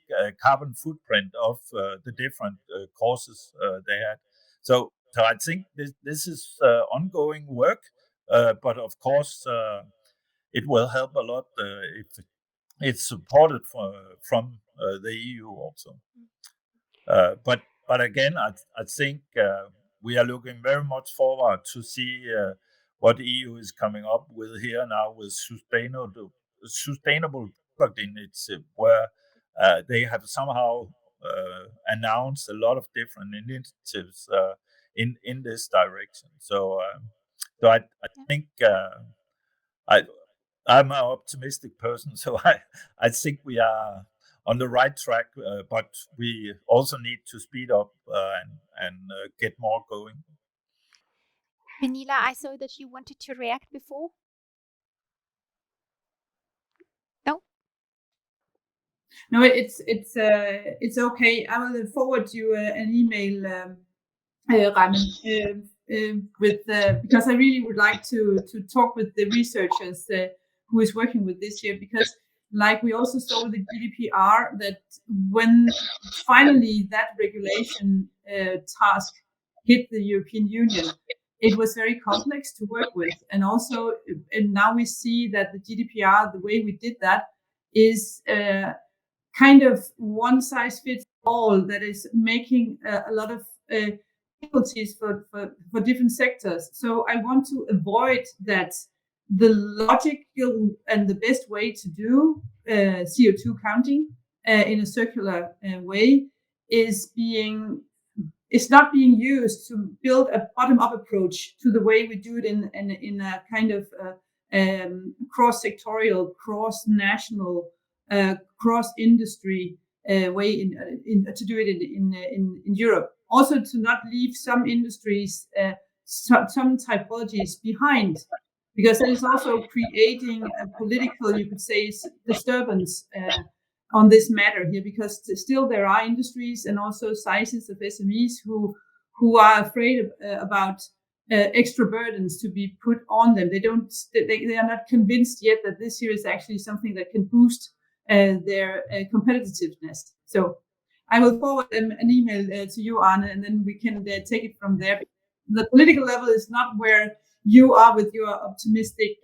carbon footprint of the different courses they had. So I think this is ongoing work, but of course it will help a lot if it's supported from the EU also. But again, I think we are looking very much forward to see what the EU is coming up with here now with sustainable product initiative, where they have somehow announced a lot of different initiatives in this direction. So I think I'm an optimistic person, so I think we are on the right track, but we also need to speed up and get more going. Pernille, I saw that you wanted to react before. No? No, it's okay. I will forward you an email, Remmen, with because I really would like to talk with the researchers who is working with this here, because like we also saw with the GDPR, that when finally that regulation task hit the European Union, it was very complex to work with. And also, and now we see that the GDPR, the way we did that, is kind of one size fits all, that is making a lot of difficulties for different sectors. So I want to avoid that. The logical and the best way to do CO2 counting in a circular way is not being used to build a bottom-up approach to the way we do it in a kind of cross-sectorial, cross-national, cross-industry way to do it in Europe. Also, to not leave some industries, some typologies behind, because that is also creating a political, you could say, disturbance on this matter here, because still there are industries and also sizes of SMEs who are afraid about extra burdens to be put on them. They are not convinced yet that this here is actually something that can boost their competitiveness. So I will forward them an email to you, Arne, and then we can take it from there. The political level is not where you are with your optimistic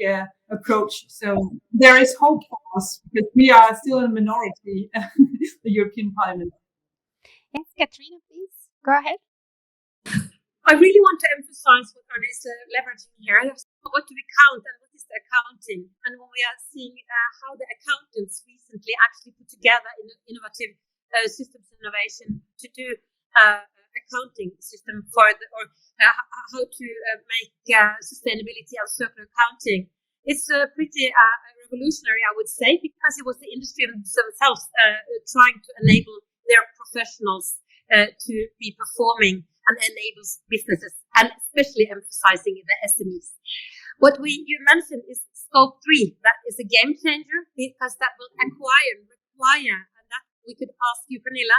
approach. So there is hope for us, because we are still a minority, the European Parliament. Yes, Cathrine, please go ahead. I really want to emphasize what Arne is leveraging here. What do we count and what is the accounting? And when we are seeing how the accountants recently actually put together an innovative systems innovation to do accounting system for how to make sustainability and circular accounting. It's pretty revolutionary, I would say, because it was the industry themselves trying to enable their professionals to be performing and enable businesses, and especially emphasizing the SMEs. What you mentioned is Scope 3. That is a game changer because that will require, and that we could ask you, Pernille,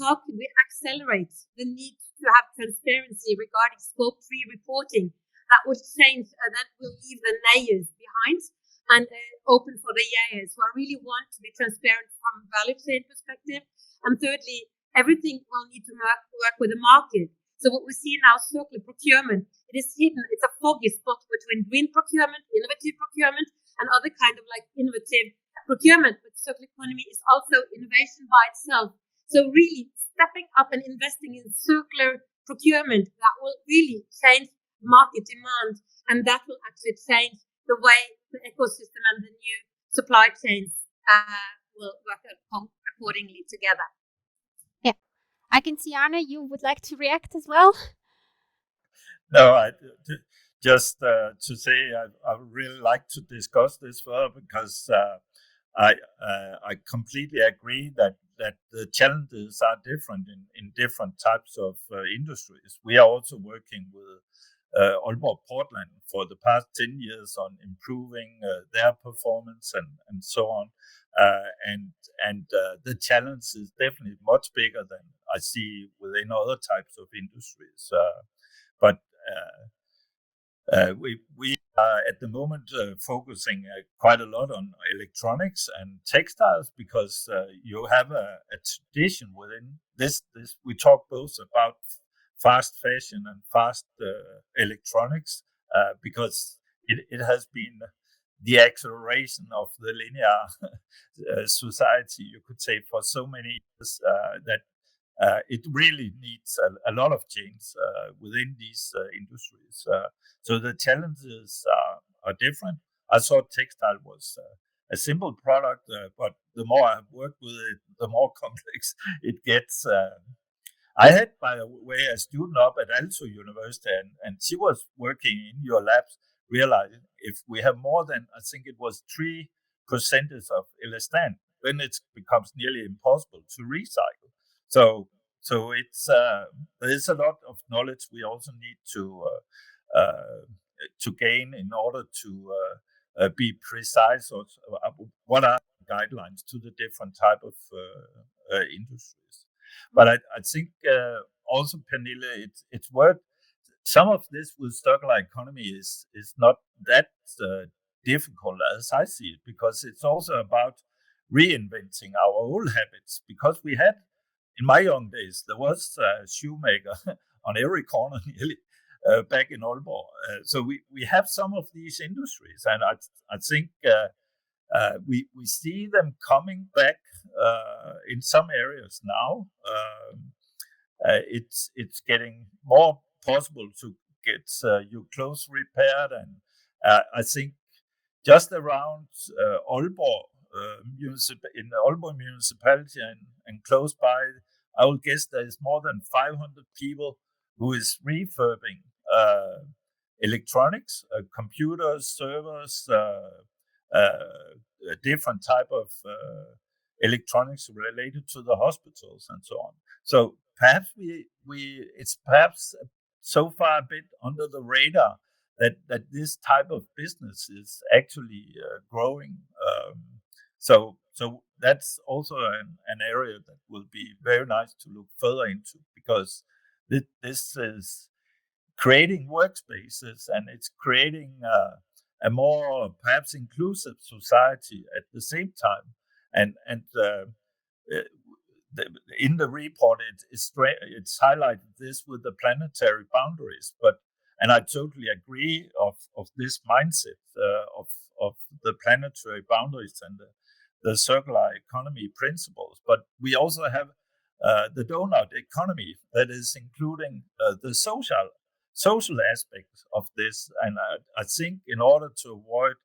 how could we accelerate the need to have transparency regarding Scope 3 reporting? That would change, that will leave the nayers behind and open for the yayers who really want to be transparent from a value chain perspective. And thirdly, everything will need to work with the market. So what we see now, circular procurement, it is hidden. It's a foggy spot between green procurement, innovative procurement, and other kind of like innovative procurement. But circular economy is also innovation by itself. So really stepping up and investing in circular procurement, that will really change market demand, and that will actually change the way the ecosystem and the new supply chains will work accordingly together. Yeah, I can see, Arne, you would like to react as well. No, just to say I would really like to discuss this further because I completely agree that the challenges are different in different types of industries. We are also working with Aalborg Portland for the past 10 years on improving their performance and so on. And the challenge is definitely much bigger than I see within other types of industries. But we are at the moment focusing quite a lot on electronics and textiles because you have a tradition within this. We talk both about fast fashion and fast electronics because it has been the acceleration of the linear society, you could say, for so many years that it really needs a lot of change within these industries. So the challenges are different. I thought textile was a simple product, but the more I've worked with it, the more complex it gets. I had, by the way, a student up at Aalborg University, and she was working in your labs, realizing if we have more than, I think it was 3% of elastan, then it becomes nearly impossible to recycle. So it's there is a lot of knowledge we also need to gain in order to be precise of what are guidelines to the different type of industries. But I think also, Pernille, it's worth some of this with circular economy is not that difficult as I see it, because it's also about reinventing our old habits. Because we had, in my young days, there was a shoemaker on every corner nearly back in Aalborg. So we have some of these industries, and I think we see them coming back in some areas now. It's getting more possible to get your clothes repaired, and I think just around Aalborg, in the Aalborg municipality and close by, I would guess there is more than 500 people who is refurbing electronics, computers, servers, different type of electronics related to the hospitals and so on. So perhaps it's perhaps so far a bit under the radar that this type of business is actually growing. So that's also an area that will be very nice to look further into, because this is creating workspaces, and it's creating a more perhaps inclusive society at the same time. And in the report, it's highlighted this with the planetary boundaries. And I totally agree of this mindset of the planetary boundaries and the circular economy principles. But we also have the donut economy that is including the social aspects of this. And I think in order to avoid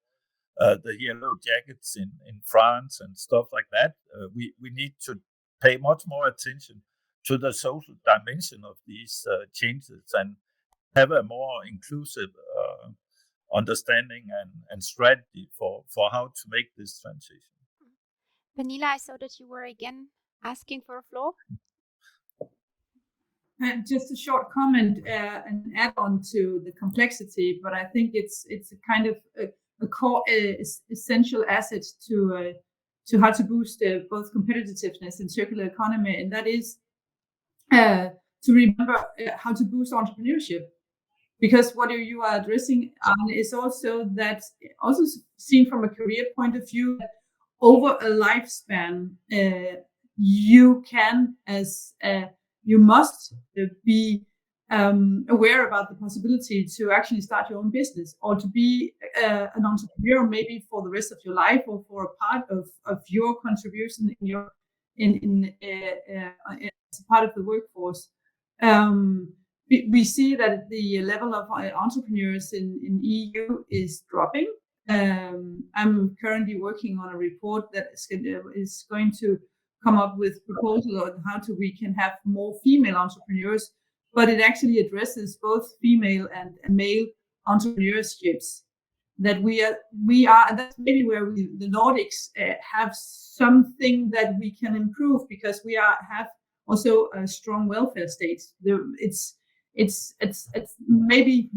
the yellow jackets in France and stuff like that, we need to pay much more attention to the social dimension of these changes and have a more inclusive understanding and strategy for how to make this transition. Pernille, I saw that you were again asking for a floor. And just a short comment, an add-on to the complexity, but I think it's a kind of a core essential asset to how to boost both competitiveness and circular economy, and that is to remember how to boost entrepreneurship. Because what you are addressing is also that, also seen from a career point of view, over a lifespan, you can, as you must be aware about the possibility to actually start your own business, or to be an entrepreneur, maybe for the rest of your life, or for a part of your contribution in your as a part of the workforce. We see that the level of entrepreneurs in EU is dropping. I'm currently working on a report that is going to come up with proposal on how we can have more female entrepreneurs, but it actually addresses both female and male entrepreneurships. That we are, and that's maybe where the Nordics have something that we can improve, because we have also a strong welfare state. It's maybe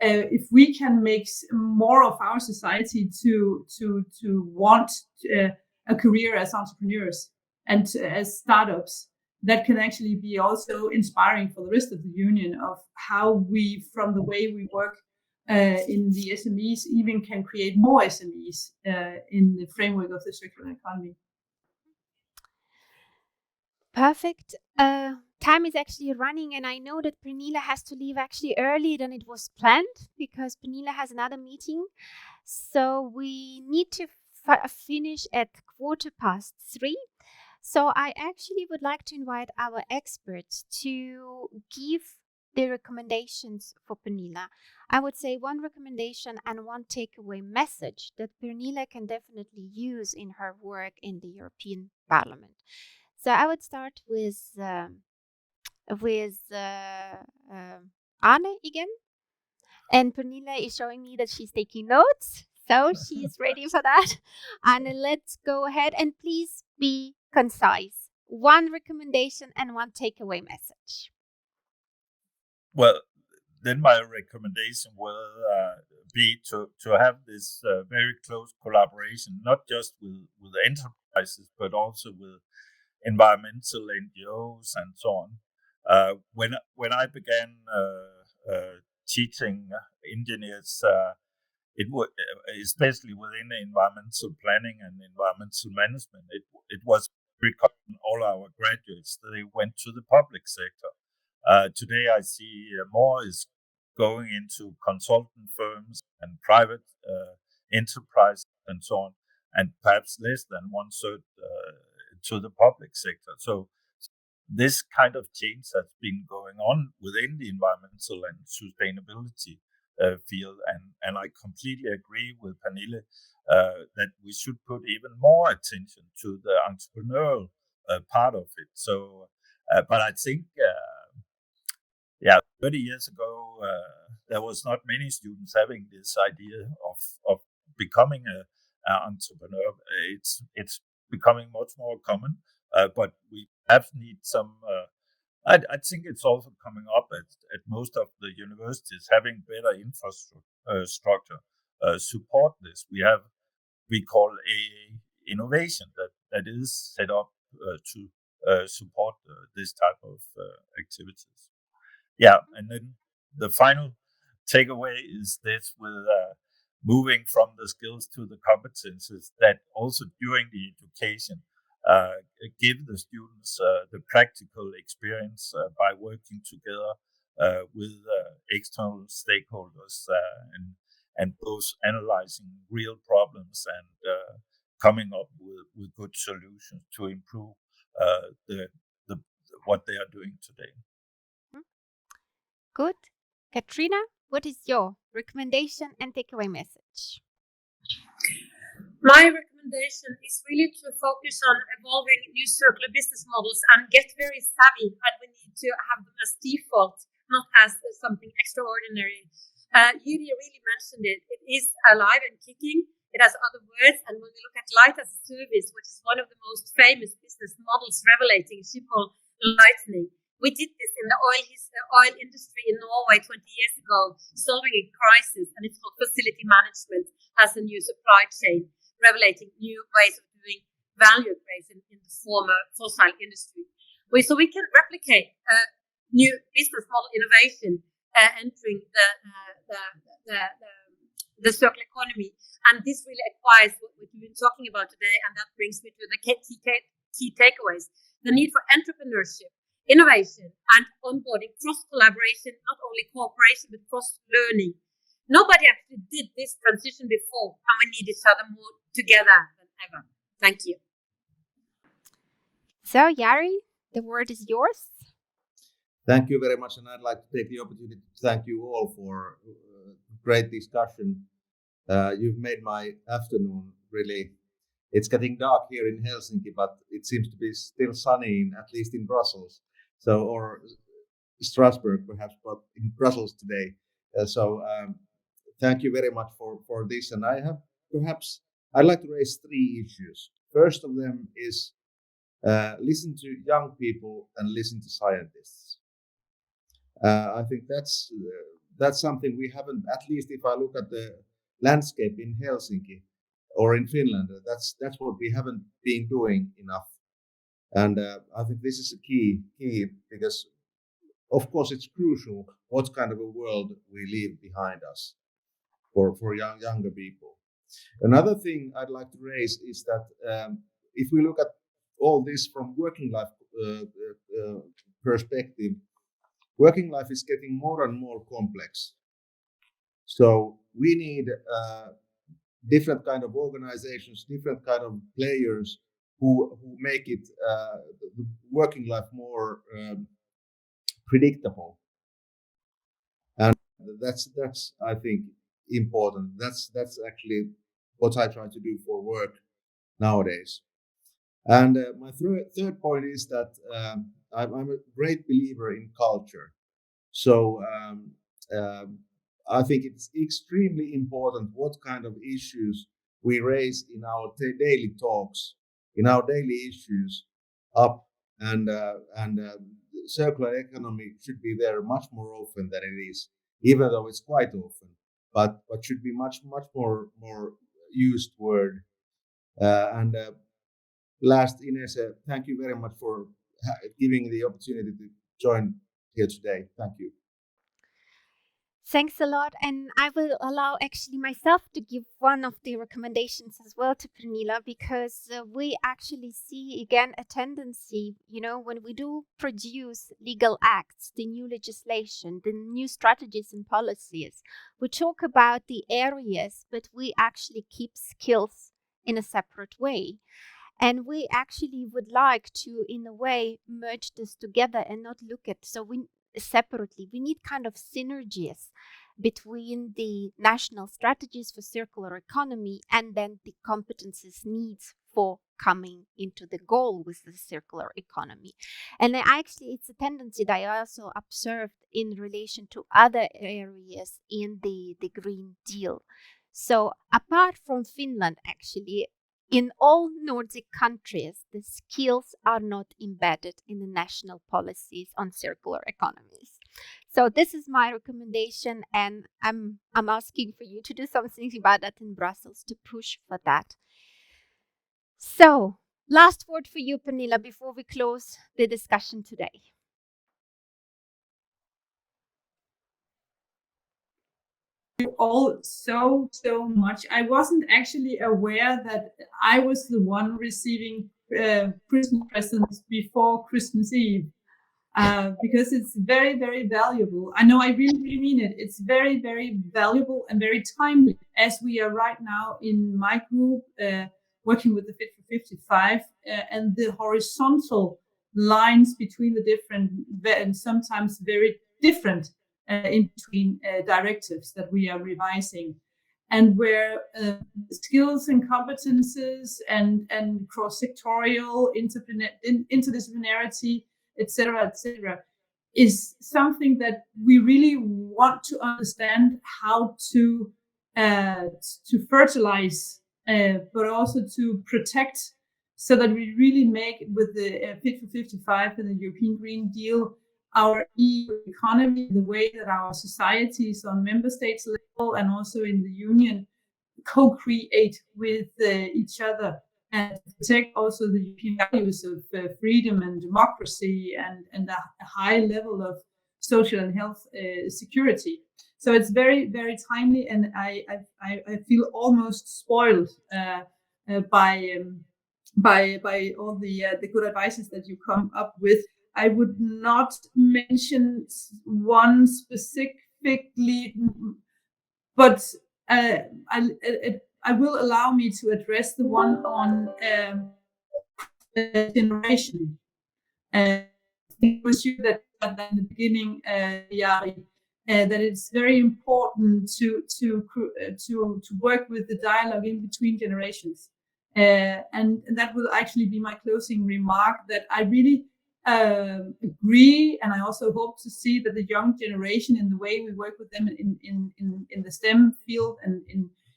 if we can make more of our society to want a career as entrepreneurs and as startups, that can actually be also inspiring for the rest of the union, of how we, from the way we work in the SMEs, even can create more SMEs in the framework of the circular economy. Perfect. Time is actually running, and I know that Pernille has to leave actually earlier than it was planned, because Pernille has another meeting. So we need to finish at 3:15. So I actually would like to invite our experts to give the recommendations for Pernille. I would say one recommendation and one takeaway message that Pernille can definitely use in her work in the European Parliament. So I would start with Arne again. And Pernille is showing me that she's taking notes. So she's ready for that. Arne, let's go ahead, and please be concise. One recommendation and one takeaway message. Well, then my recommendation will be to have this very close collaboration, not just with enterprises, but also with environmental NGOs and so on. When I began teaching engineers, it was especially within environmental planning and environmental management. It was very common. All our graduates, they went to the public sector. Today, I see more is going into consultant firms and private enterprise and so on, and perhaps less than 1/3 to the public sector. So this kind of change has been going on within the environmental and sustainability field, and I completely agree with Pernille that we should put even more attention to the entrepreneurial part of it. So, but I think, 30 years ago, there was not many students having this idea of becoming an entrepreneur. It's becoming much more common, but we have need some. I think it's also coming up at most of the universities, having better infrastructure support this. We call AA innovation that is set up to support this type of activities. Yeah, and then the final takeaway is this, with moving from the skills to the competences, that also during the education give the students the practical experience by working together with external stakeholders and both analyzing real problems and coming up with good solutions to improve what they are doing today. Good. Cathrine, what is your recommendation and takeaway message? My recommendation is really to focus on evolving new circular business models and get very savvy, and we need to have them as default, not as something extraordinary. Jari really mentioned it. It is alive and kicking. It has other words, and when we look at light as a service, which is one of the most famous business models revelating shiphold lightning, we did this in the oil industry in Norway 20 years ago, solving a crisis, and it's called facility management as a new supply chain, revelating new ways of doing value creation in the former fossil industry. So we can replicate new business model innovation entering the circular economy. And this really acquires what we've been talking about today, and that brings me to the key takeaways. The need for entrepreneurship, innovation, and onboarding, cross-collaboration, not only cooperation, but cross-learning. Nobody actually did this transition before, and we need each other more together than ever. Thank you. So, Jari, the word is yours. Thank you very much, and I'd like to take the opportunity to thank you all for great discussion. You've made my afternoon really. It's getting dark here in Helsinki, but it seems to be still sunny, at least in Brussels. So, or Strasbourg perhaps, but in Brussels today. Thank you very much for this. And I'd like to raise 3 issues. First of them is listen to young people and listen to scientists. I think that's something we haven't, at least if I look at the landscape in Helsinki or in Finland, that's what we haven't been doing enough. And I think this is a key because, of course, it's crucial what kind of a world we leave behind us for younger people. Another thing I'd like to raise is that if we look at all this from working life perspective, working life is getting more and more complex. So we need different kind of organizations, different kind of players who make it the working life more predictable. And that's I think important. That's actually what I try to do for work nowadays. And my third point is that I'm a great believer in culture. So I think it's extremely important what kind of issues we raise in our daily talks, in our daily issues up, and circular economy should be there much more often than it is, even though it's quite often, but should be much more used word. Last, Inese, thank you very much for giving the opportunity to join here today. Thank you. Thanks a lot. And I will allow actually myself to give one of the recommendations as well to Pernille, because we actually see again a tendency, when we do produce legal acts, the new legislation, the new strategies and policies, we talk about the areas, but we actually keep skills in a separate way. And we actually would like to, in a way, merge this together and not look at separately. We need kind of synergies between the national strategies for circular economy and then the competences needs for coming into the goal with the circular economy. And actually, it's a tendency that I also observed in relation to other areas in the Green Deal. So apart from Finland, actually, in all Nordic countries, the skills are not embedded in the national policies on circular economies. So this is my recommendation, and I'm asking for you to do something about that in Brussels to push for that. So, last word for you, Pernille, before we close the discussion today. All so much. I wasn't actually aware that I was the one receiving Christmas presents before Christmas Eve, because it's very, very valuable. I know, I really mean it. It's very, very valuable and very timely, as we are right now in my group working with the Fit for 55 and the horizontal lines between the different and sometimes very different in between directives that we are revising. and where skills and competences and cross-sectorial interdisciplinarity, etc., is something that we really want to understand how to fertilize, but also to protect, so that we really make with the Fit for 55 and the European Green Deal our EU economy, the way that our societies on member states level and also in the union co-create with each other, and protect also the European values of freedom and democracy and a high level of social and health security. So it's very, very timely, and I feel almost spoiled by all the good advices that you come up with. I would not mention one specifically, but I will allow me to address the one on generation. It was you that said that in the beginning, Jari, that it's very important to work with the dialogue in between generations, and that will actually be my closing remark. That I really agree, and I also hope to see that the young generation, in the way we work with them in the STEM field and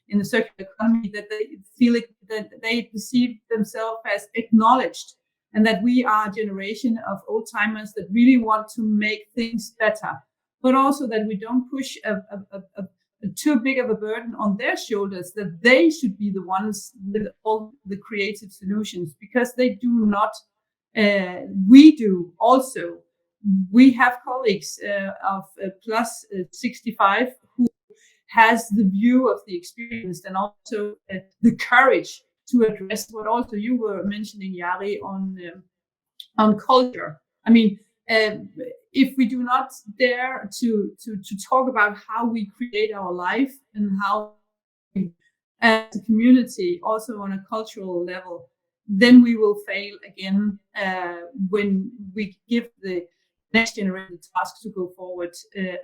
in the circular economy, that they feel it, that they perceive themselves as acknowledged, and that we are a generation of old timers that really want to make things better, but also that we don't push a too big of a burden on their shoulders, that they should be the ones with all the creative solutions, because they do not. We do also. We have colleagues of plus 65 who has the view of the experience and also the courage to address what also you were mentioning, Jari, on culture. I mean, if we do not dare to talk about how we create our life and how we, as a community, also on a cultural level, then we will fail again when we give the next generation the task to go forward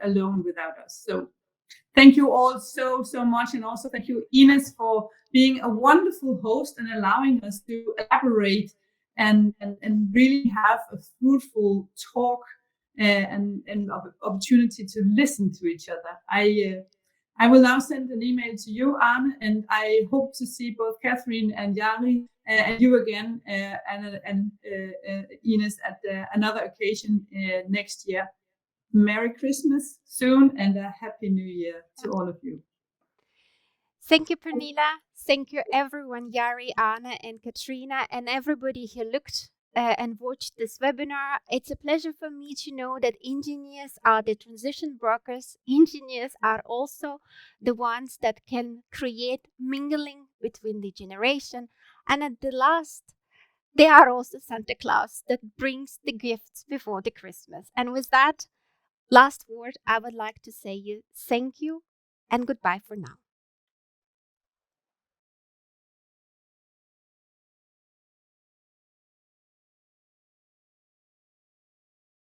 alone without us. So thank you all so much, and also thank you, Inese, for being a wonderful host and allowing us to elaborate and really have a fruitful talk and opportunity to listen to each other. I will now send an email to you, Arne, and I hope to see both Cathrine and Jari and you again, and Inese at another occasion next year. Merry Christmas soon, and a Happy New Year to all of you. Thank you, Pernille. Thank you, everyone, Jari, Arne, and Katrina, and everybody who looked and watched this webinar. It's a pleasure for me to know that engineers are the transition brokers. Engineers are also the ones that can create mingling between the generation. And at the last, they are also Santa Claus that brings the gifts before the Christmas. And with that last word, I would like to say you thank you and goodbye for now.